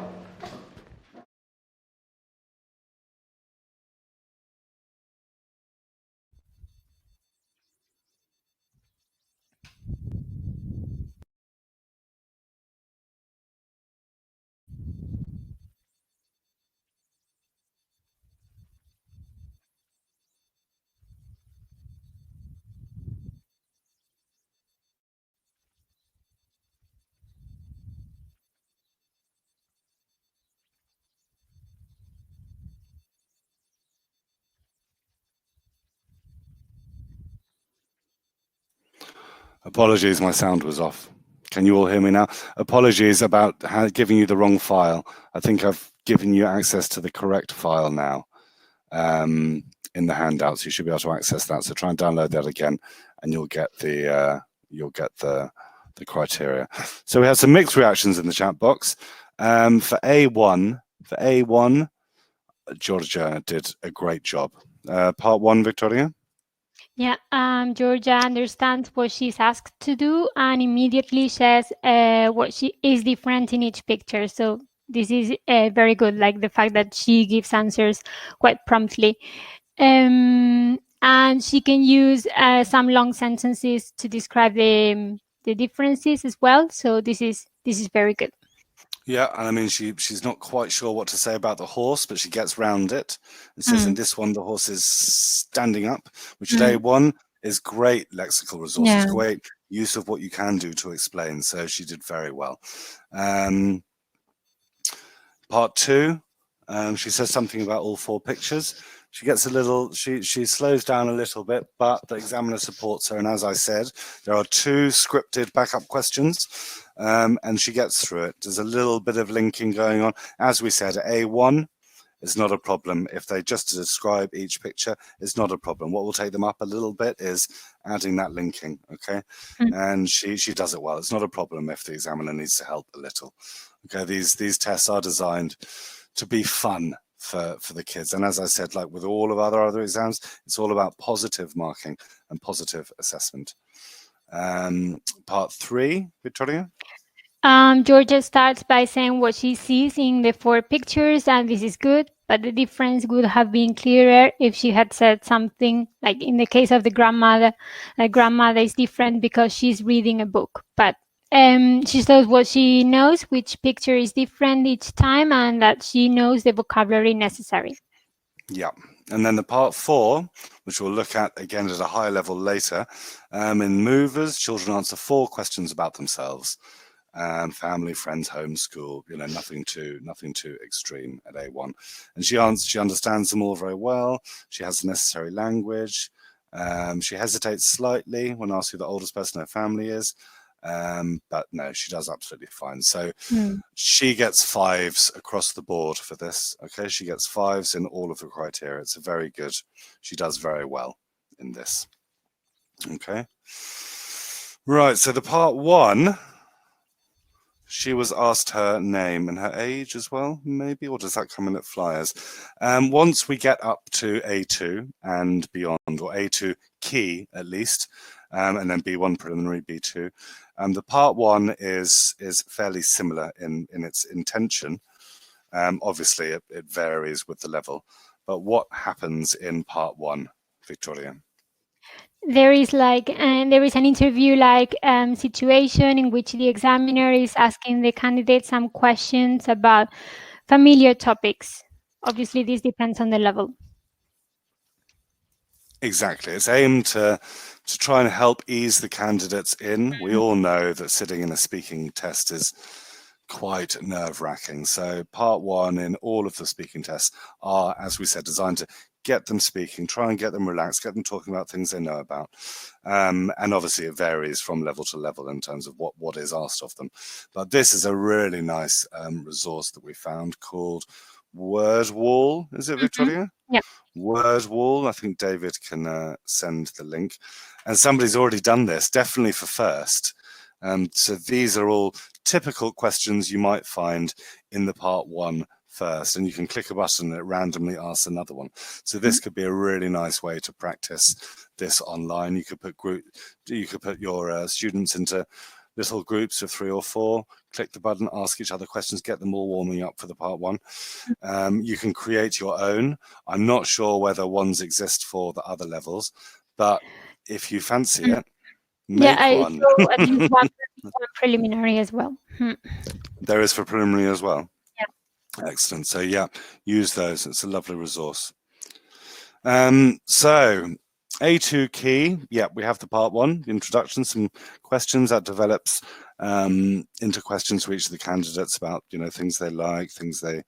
Apologies, my sound was off. Can you all hear me now? Apologies about giving you the wrong file. I think I've given you access to the correct file now in the handouts. You should be able to access that. So try and download that again, and you'll get the criteria. So we have some mixed reactions in the chat box. For A1, Georgia did a great job. Part 1, Victoria? Yeah, Georgia understands what she's asked to do and immediately says what she is different in each picture. So this is very good, like the fact that she gives answers quite promptly. And she can use some long sentences to describe the differences as well. So this is very good. Yeah, and I mean, she's not quite sure what to say about the horse, but she gets round it and says, in this one, the horse is standing up, which at A1 is great lexical resources, great use of what you can do to explain. So she did very well. Part 2, she says something about all 4 pictures. She gets a little, she slows down a little bit, but the examiner supports her. And as I said, there are 2 scripted backup questions, and she gets through it. There's a little bit of linking going on. As we said, A1 is not a problem. If they just describe each picture, it's not a problem. What will take them up a little bit is adding that linking, okay? And she does it well. It's not a problem if the examiner needs to help a little. Okay, these tests are designed to be fun for the kids. And as I said, like with all of other exams, it's all about positive marking and positive assessment. Part 3, Victoria? Georgia starts by saying what she sees in the 4 pictures, and this is good, but the difference would have been clearer if she had said something like in the case of the grandmother. The grandmother is different because she's reading a book, but she says what she knows, which picture is different each time, and that she knows the vocabulary necessary. Yeah. And then the part 4, which we'll look at again at a higher level later, in movers, children answer 4 questions about themselves. Family, friends, home, school, you know, nothing too extreme at A1. And she understands them all very well. She has the necessary language. She hesitates slightly when asked who the oldest person in her family is. But no, she does absolutely fine. So she gets 5s across the board for this. Okay, she gets 5s in all of the criteria. It's a very good. She does very well in this. Okay, right. So the part 1, she was asked her name and her age as well, maybe, or does that come in at flyers? Once we get up to A2 and beyond, or A2 key at least, and then B1 preliminary, B2. The part 1 is fairly similar in its intention. Obviously, it varies with the level. But what happens in part 1, Victoria? There is an interview-like situation in which the examiner is asking the candidate some questions about familiar topics. Obviously, this depends on the level. Exactly. It's aimed to try and help ease the candidates in. We all know that sitting in a speaking test is quite nerve-wracking. So part 1 in all of the speaking tests are, as we said, designed to get them speaking, try and get them relaxed, get them talking about things they know about. And obviously it varies from level to level in terms of what is asked of them. But this is a really nice resource that we found called WordWall. Is it, Victoria? Yeah. WordWall. I think David can send the link. And somebody's already done this, definitely for first. So these are all typical questions you might find in the part 1 first, and you can click a button and it randomly asks another one. So this could be a really nice way to practice this online. You could put your students into little groups of 3 or 4, click the button, ask each other questions, get them all warming up for the part 1. You can create your own. I'm not sure whether ones exist for the other levels, but if you fancy it, make one. So at least one preliminary as well. There is for preliminary as well. Yeah. Excellent. So yeah, use those. It's a lovely resource. So A2 key, yeah, we have the part 1, the introduction, some questions that develops into questions for each of the candidates about, you know, things they like, things they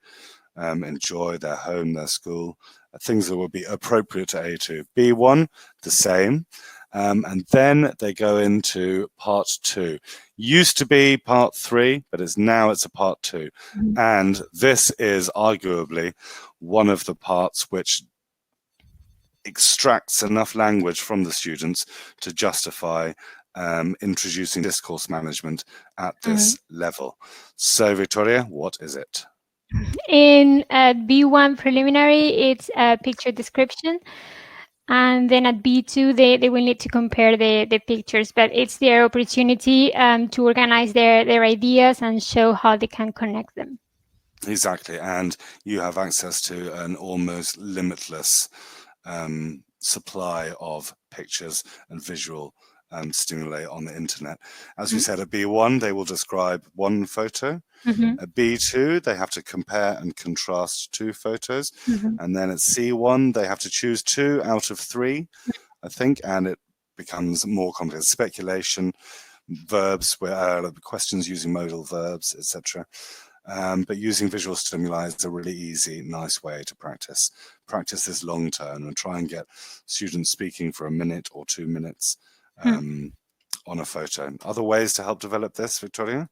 enjoy, their home, their school, things that would be appropriate to A2. B1, the same. And then they go into part 2. Used to be part 3, but it's a part 2. And this is arguably one of the parts which extracts enough language from the students to justify introducing discourse management at this level. So, Victoria, what is it? In B1 preliminary, it's a picture description. And then at B2, they will need to compare the pictures, but it's their opportunity to organize their ideas and show how they can connect them. Exactly. And you have access to an almost limitless supply of pictures and visual stimuli on the internet. As we said, at B1, they will describe one photo. At B2, they have to compare and contrast 2 photos. And then at C1, they have to choose 2 out of 3, I think, and it becomes more complex. Speculation, verbs, questions using modal verbs, etc. But using visual stimuli is a really easy, nice way to practice. Practice this long term and try and get students speaking for a minute or 2 minutes on a photo. Other ways to help develop this, Victoria?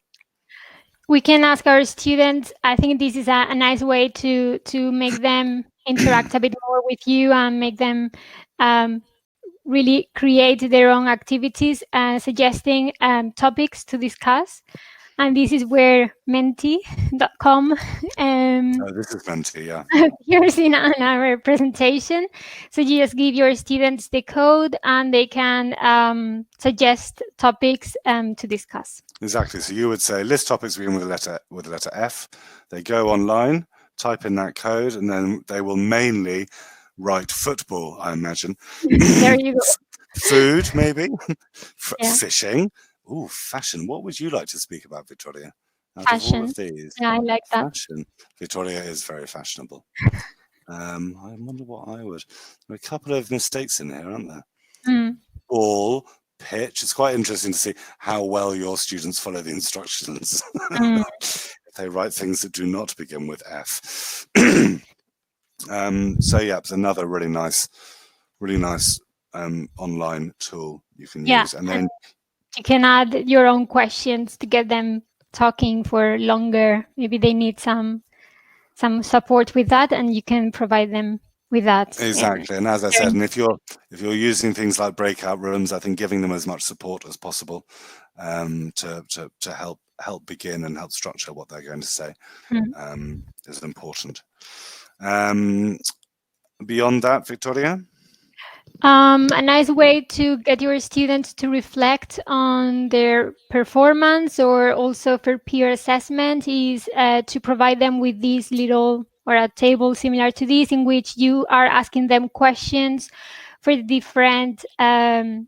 We can ask our students. I think this is a nice way to make them interact a bit more with you and make them really create their own activities, suggesting topics to discuss. And this is where Menti.com This is Menti, yeah. appears in our presentation. So you just give your students the code and they can suggest topics to discuss. Exactly. So you would say list topics begin with the letter F. They go online, type in that code, and then they will mainly write football, I imagine. There you go. Food, maybe. Yeah. Fishing. Ooh, fashion. What would you like to speak about, Victoria? Out Fashion. of all of these, Yeah, I like that. fashion. Victoria is very fashionable. I wonder what I would. There are a couple of mistakes in here, aren't there? Ball, pitch. It's quite interesting to see how well your students follow the instructions. If they write things that do not begin with F. So yeah, it's another really nice online tool you can use. And then you can add your own questions to get them talking for longer. Maybe they need some support with that, and you can provide them with that. Exactly. And as I said, and if you're using things like breakout rooms, I think giving them as much support as possible to help begin and help structure what they're going to say is important. Beyond that, Victoria? A nice way to get your students to reflect on their performance or also for peer assessment is to provide them with these little or a table similar to this in which you are asking them questions for the different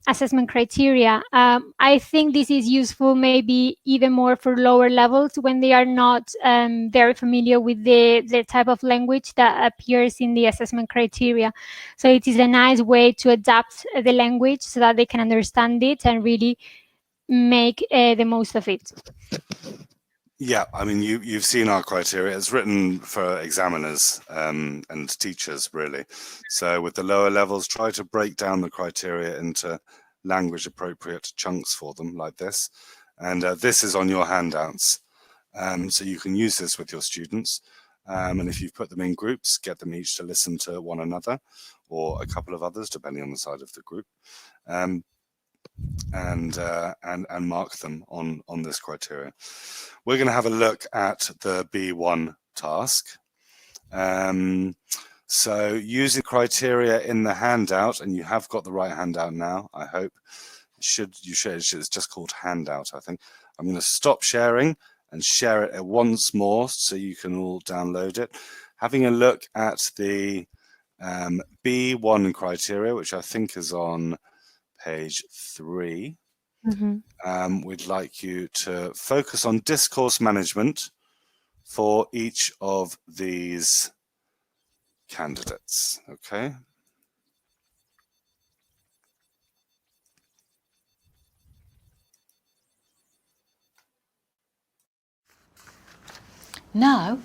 assessment criteria. I think this is useful maybe even more for lower levels when they are not very familiar with the type of language that appears in the assessment criteria. So it is a nice way to adapt the language so that they can understand it and really make the most of it. Yeah, I mean, you've seen our criteria. It's written for examiners and teachers, really. So with the lower levels, try to break down the criteria into language-appropriate chunks for them, like this. And this is on your handouts. So you can use this with your students. And if you've put them in groups, get them each to listen to one another or a couple of others, depending on the side of the group. And mark them on this criteria. We're going to have a look at the B1 task. So using criteria in the handout, and you have got the right handout now, I hope. It's just called handout, I think. I'm going to stop sharing and share it once more so you can all download it. Having a look at the B1 criteria, which I think is on page 3. We'd like you to focus on discourse management for each of these candidates, okay? Now,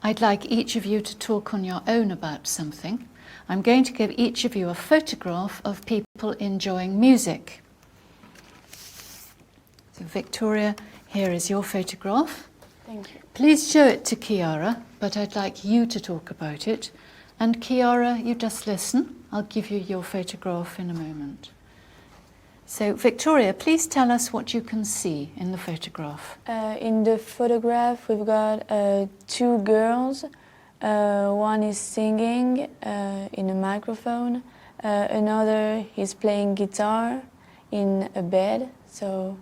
I'd like each of you to talk on your own about something, I'm going to give each of you a photograph of people enjoying music. So Victoria, here is your photograph. Thank you. Please show it to Chiara, but I'd like you to talk about it. And Chiara, you just listen. I'll give you your photograph in a moment. So Victoria, please tell us what you can see in the photograph. In the photograph, we've got two girls. One is singing in a microphone. Another is playing guitar in a bed. So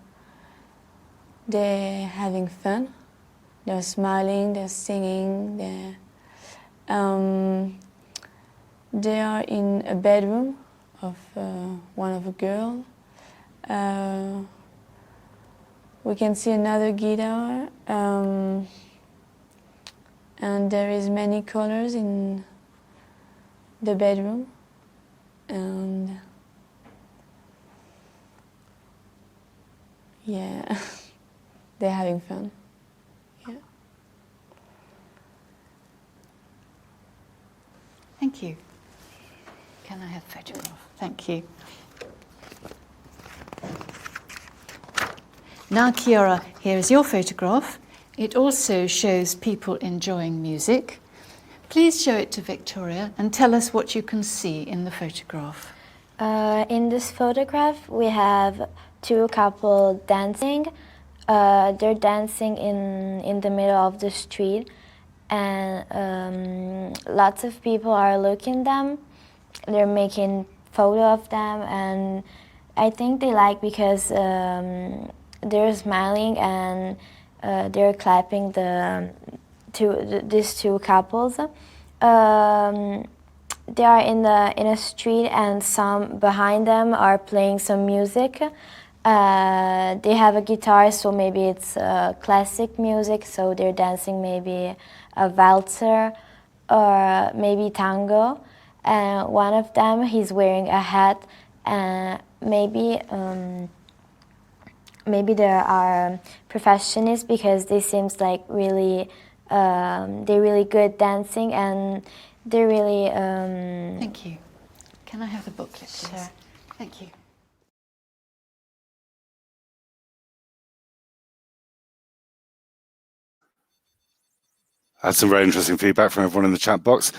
they're having fun. They're smiling, they're singing. They are in a bedroom of one of a girl. We can see another guitar, and there is many colors in the bedroom, and yeah, they're having fun. Yeah. Thank you. Can I have a photograph? Thank you. Now, Chiara, here is your photograph. It also shows people enjoying music. Please show it to Victoria and tell us what you can see in the photograph. In this photograph, we have two couple dancing. They're dancing in the middle of the street, and lots of people are looking at them. They're making photo of them, and I think they like because they're smiling and they're clapping these two couples. They are in a street, and some behind them are playing some music. They have a guitar, so maybe it's classic music, so they're dancing maybe a waltz or maybe tango. And one of them, he's wearing a hat, and maybe there are professionists because they seems like really they're really good dancing, and they're really. Thank you. Can I have the booklet, please? Sure. Thank you. I had some very interesting feedback from everyone in the chat box.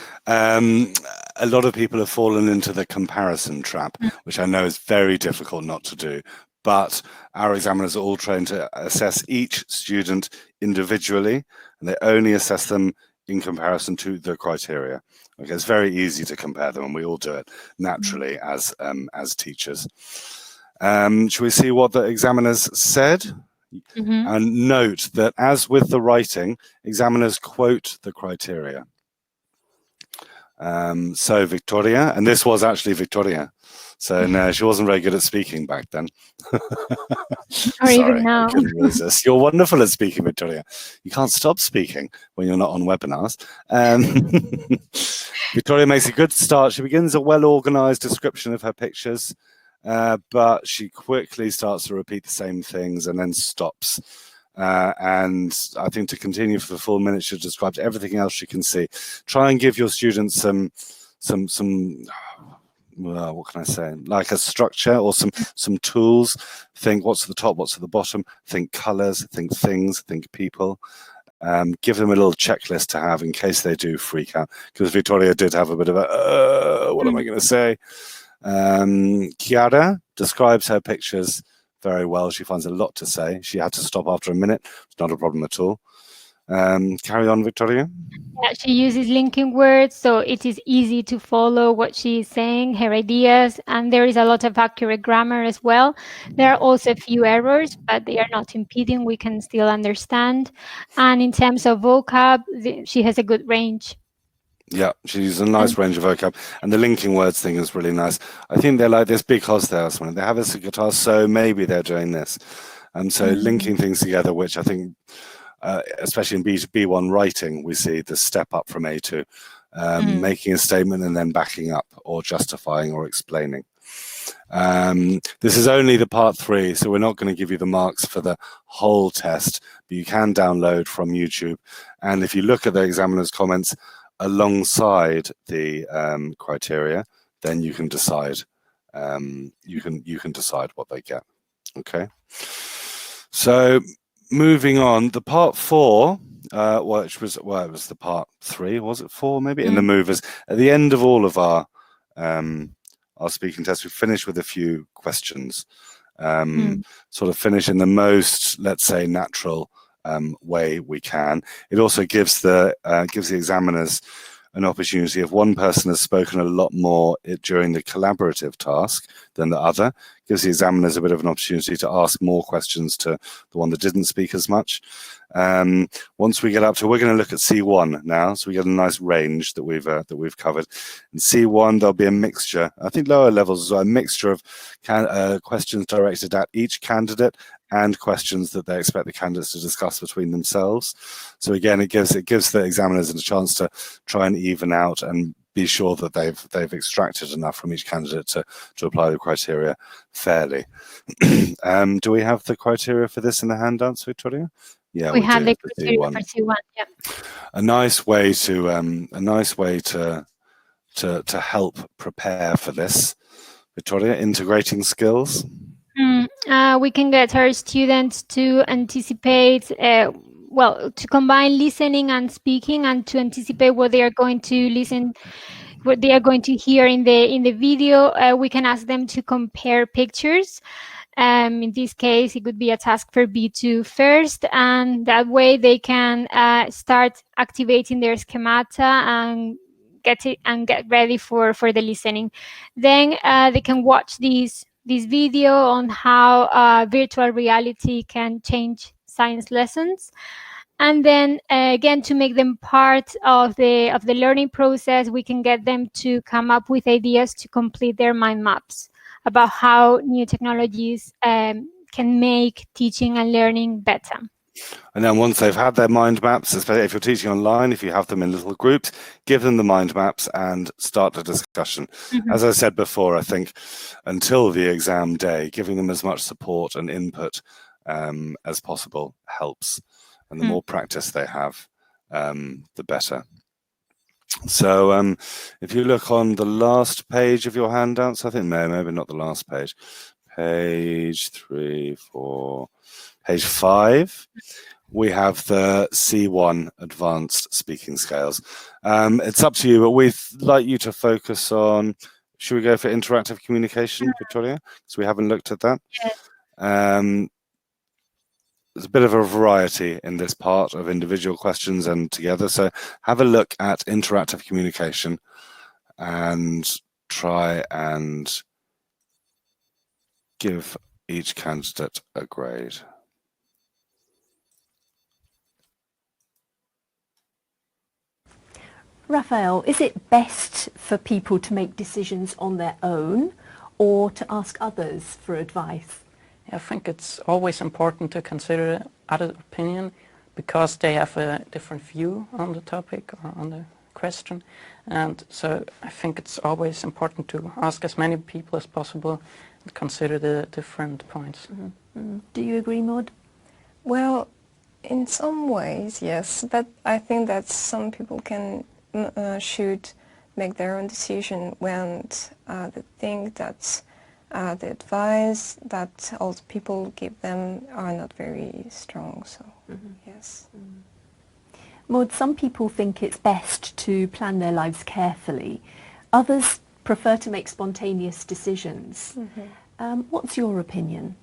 A lot of people have fallen into the comparison trap, which I know is very difficult not to do. But our examiners are all trained to assess each student individually, and they only assess them in comparison to the criteria. Okay, it's very easy to compare them, and we all do it naturally as teachers. Shall we see what the examiners said? Mm-hmm. And note that, as with the writing, examiners quote the criteria. So Victoria, and this was actually Victoria. So no, she wasn't very good at speaking back then. Or even now. I couldn't resist. You're wonderful at speaking, Victoria. You can't stop speaking when you're not on webinars. Victoria makes a good start. She begins a well-organized description of her pictures, but she quickly starts to repeat the same things and then stops. And I think to continue for the full minute, she describes everything else she can see. Try and give your students some well, what can I say? Like a structure or some tools. Think what's at the top, what's at the bottom. Think colors, think things, think people. Give them a little checklist to have in case they do freak out. Because Victoria did have a bit of a, what am I going to say? Chiara describes her pictures very well. She finds a lot to say. She had to stop after a minute. It's not a problem at all. Carry on, Victoria. Yeah, she uses linking words, so it is easy to follow what she is saying, her ideas, and there is a lot of accurate grammar as well. There are also a few errors, but they are not impeding. We can still understand. And in terms of vocab, she has a good range. Yeah, she uses a nice range of vocab, and the linking words thing is really nice. I think they're like this because they have this guitar, so maybe they're doing this. So linking things together, which I think, especially in B1 writing, we see the step up from A2, making a statement and then backing up or justifying or explaining. This is only the part 3, so we're not going to give you the marks for the whole test, but you can download from YouTube. And if you look at the examiner's comments, alongside the criteria, then you can decide. You can decide what they get. Okay. So moving on, the part 4, which was, well, it was the part 3, was it 4 maybe, in the movers. At the end of all of our speaking tests, we finish with a few questions. Sort of finish in the most, let's say, natural way we can. It also gives the examiners an opportunity. If one person has spoken a lot more during the collaborative task than the other, gives the examiners a bit of an opportunity to ask more questions to the one that didn't speak as much. Once we get up to, we're going to look at C1 now, so we get a nice range that we've covered. In C1, there'll be a mixture, I think lower levels as well, a mixture of questions directed at each candidate and questions that they expect the candidates to discuss between themselves. So again, it gives the examiners a chance to try and even out and be sure that they've extracted enough from each candidate to apply the criteria fairly. Do we have the criteria for this in the handouts, Victoria? Yeah, we have do, the criteria for C1. Yeah. A nice way to help prepare for this, Victoria, integrating skills. We can get our students to anticipate, to combine listening and speaking, and to anticipate what they are going to listen, what they are going to hear in the video. We can ask them to compare pictures. In this case, it could be a task for B2 first, and that way they can start activating their schemata and get ready for the listening. Then they can watch this video on how virtual reality can change science lessons. And then again, to make them part of the learning process, we can get them to come up with ideas to complete their mind maps about how new technologies can make teaching and learning better. And then once they've had their mind maps, especially if you're teaching online, if you have them in little groups, give them the mind maps and start the discussion. As I said before, I think until the exam day, giving them as much support and input as possible helps. And the more practice they have, the better. So if you look on the last page of your handouts, I think maybe not the last page, page 3, 4, page 5, we have the C1 advanced speaking scales. It's up to you, but we'd like you to focus on, should we go for interactive communication, Victoria? Because we haven't looked at that. Yes. There's a bit of a variety in this part of individual questions and together. So have a look at interactive communication and try and give each candidate a grade. Raphael, is it best for people to make decisions on their own or to ask others for advice? I think it's always important to consider other opinion because they have a different view on the topic or on the question. And so I think it's always important to ask as many people as possible and consider the different points. Do you agree, Maud? Well, in some ways, yes. But I think that some people should make their own decision when they think that the advice that all the people give them are not very strong. So, yes. Maud, some people think it's best to plan their lives carefully. Others prefer to make spontaneous decisions. What's your opinion?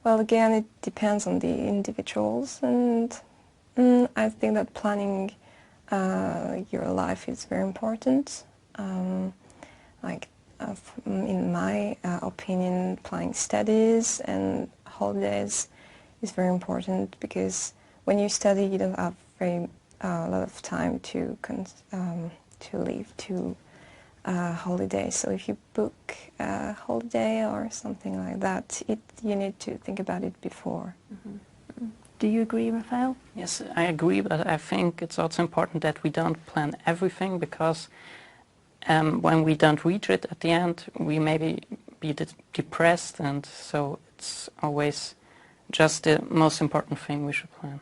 Well, again, it depends on the individuals, and I think that planning your life is very important. In my opinion, planning studies and holidays is very important because when you study, you don't have a lot of time to leave to holiday. So if you book a holiday or something like that, you need to think about it before. Do you agree, Raphael? Yes, I agree, but I think it's also important that we don't plan everything because when we don't reach it at the end, we maybe be depressed, and so it's always just the most important thing we should plan.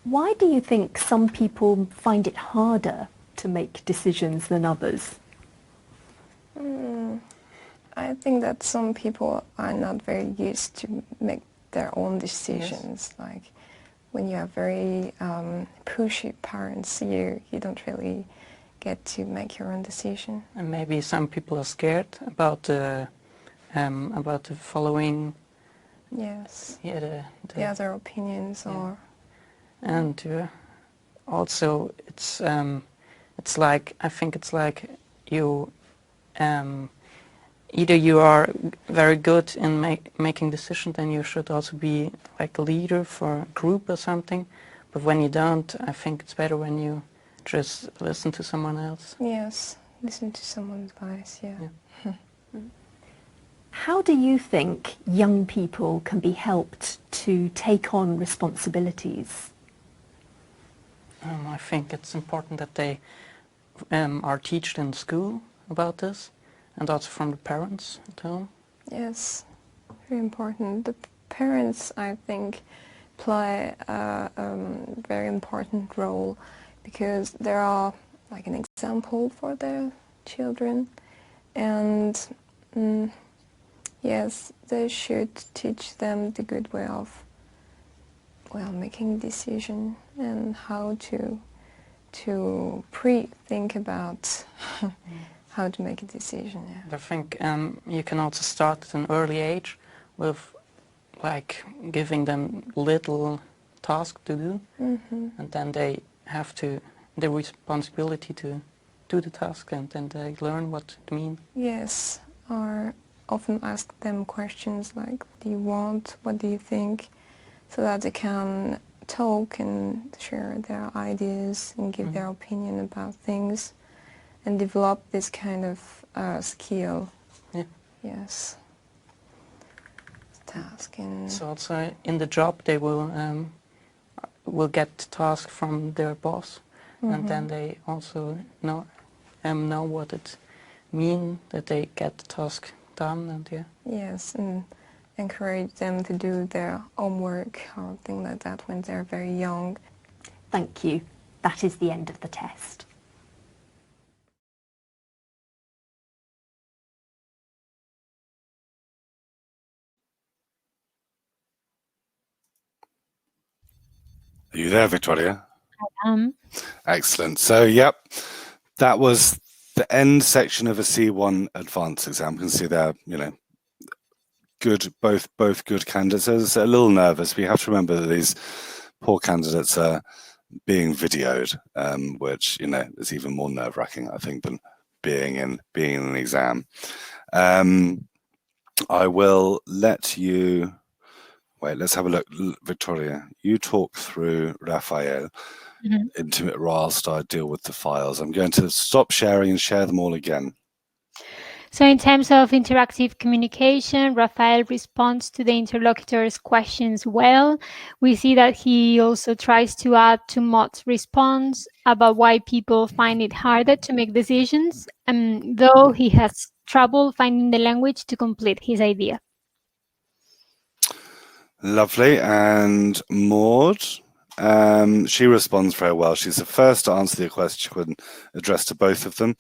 Why do you think some people find it harder to make decisions than others? I think that some people are not very used to make their own decisions. Like when you have very pushy parents, you don't really get to make your own decision. And maybe some people are scared about the following. Yes. Yeah, the other opinions, yeah. or. And also it's like, I think it's like you either you are very good in making decisions, then you should also be like a leader for a group or something. But when you don't, I think it's better when you just listen to someone else. Yes, listen to someone's advice, yeah. How do you think young people can be helped to take on responsibilities? I think it's important that they are taught in school about this, and also from the parents at home. Yes, very important. The parents, I think, play a very important role because they are like an example for their children, and yes, they should teach them the good way of making a decision and how to pre-think about how to make a decision. Yeah. I think you can also start at an early age with like giving them little tasks to do, and then they have the responsibility to do the task, and then they learn what it means. Yes, or often ask them questions like, what do you want, what do you think, so that they can talk and share their ideas and give their opinion about things and develop this kind of skill. Yeah. Yes. Task. So also in the job they will get task from their boss, and then they also know what it means that they get the task done, and yeah. Yes, and encourage them to do their homework or things like that when they're very young. Thank you. That is the end of the test. Are you there, Victoria? Excellent. So, yep, that was the end section of a C1 advanced exam. You can see there, good, both good candidates. So it's a little nervous. We have to remember that these poor candidates are being videoed, which is even more nerve-wracking, I think, than being in an exam. I will let you. Wait, let's have a look. Victoria, you talk through Raphael, Intimate whilst I deal with the files. I'm going to stop sharing and share them all again. So in terms of interactive communication, Raphael responds to the interlocutor's questions well. We see that he also tries to add to Maud's response about why people find it harder to make decisions, though he has trouble finding the language to complete his idea. Lovely. And Maud, she responds very well. She's the first to answer the question addressed to both of them,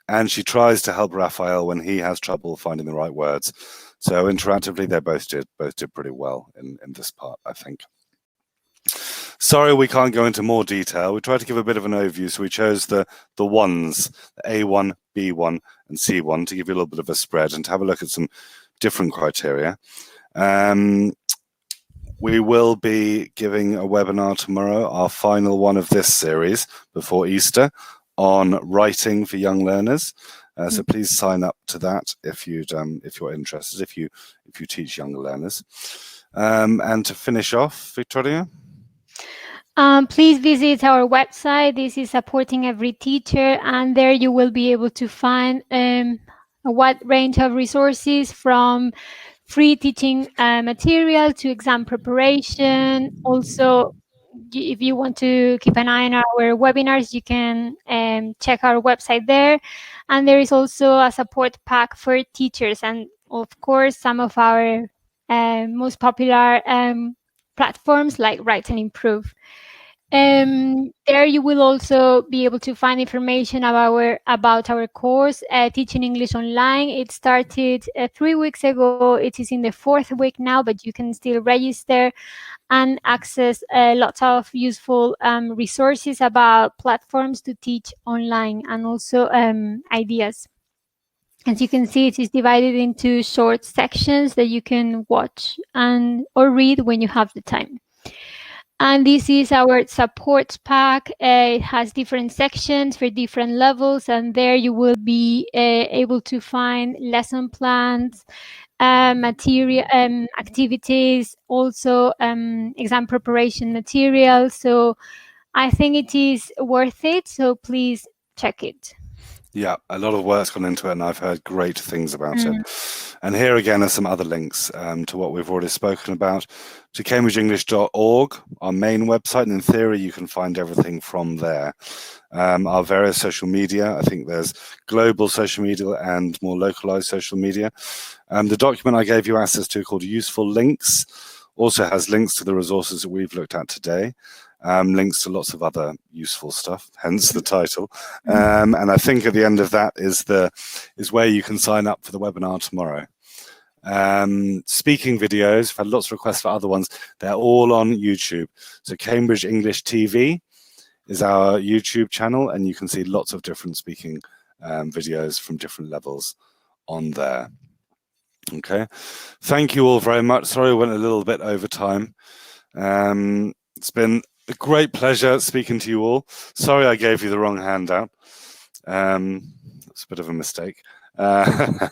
and she tries to help Raphael when he has trouble finding the right words. So interactively, they both did pretty well in this part, I think. Sorry, we can't go into more detail. We tried to give a bit of an overview, so we chose the ones, the A1, B1, and C1, to give you a little bit of a spread and to have a look at some different criteria. We will be giving a webinar tomorrow, our final one of this series before Easter, on writing for young learners. So please sign up to that if you're interested, if you teach younger learners. And to finish off, Victoria? Please visit our website. This is Supporting Every Teacher, and there you will be able to find a wide range of resources, from free teaching material to exam preparation. Also, if you want to keep an eye on our webinars, you can check our website there. And there is also a support pack for teachers, and of course some of our most popular platforms like Write and Improve. There you will also be able to find information about our course, Teaching English Online. It started 3 weeks ago. It is in the 4th week now, but you can still register and access lots of useful resources about platforms to teach online, and also ideas. As you can see, it is divided into short sections that you can watch or read when you have the time. And this is our support pack. It has different sections for different levels, and there you will be able to find lesson plans, material, activities, also exam preparation material. So I think it is worth it. So please check it. Yeah, a lot of work's gone into it, and I've heard great things about it. And here again are some other links to what we've already spoken about, to cambridgeenglish.org, our main website, and in theory you can find everything from there. Our various social media, I think there's global social media and more localized social media. The document I gave you access to, called Useful Links, also has links to the resources that we've looked at today. Links to lots of other useful stuff, hence the title. And I think at the end of that is where you can sign up for the webinar tomorrow. Speaking videos, I've had lots of requests for other ones. They're all on YouTube. So Cambridge English TV is our YouTube channel, and you can see lots of different speaking videos from different levels on there. Okay, thank you all very much. Sorry I went a little bit over time. It's been a great pleasure speaking to you all. Sorry I gave you the wrong handout. That's a bit of a mistake. And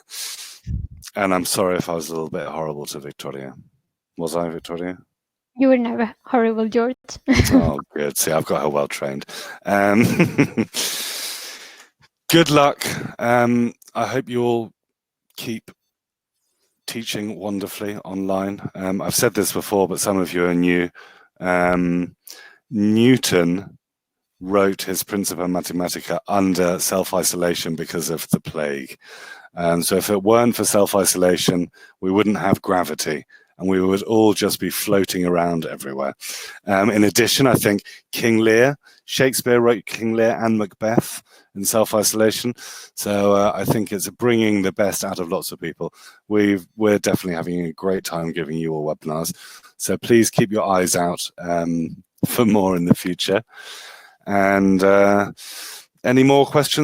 I'm sorry if I was a little bit horrible to Victoria. Was I, Victoria? You were never horrible, George. Oh, good. See, I've got her well trained. Good luck. I hope you all keep teaching wonderfully online. I've said this before, but some of you are new. Newton wrote his Principia Mathematica under self-isolation because of the plague. So if it weren't for self-isolation, we wouldn't have gravity, and we would all just be floating around everywhere. In addition, I think King Lear, Shakespeare wrote King Lear and Macbeth in self-isolation. So I think it's bringing the best out of lots of people. We're definitely having a great time giving you all webinars. So please keep your eyes out for more in the future. And any more questions?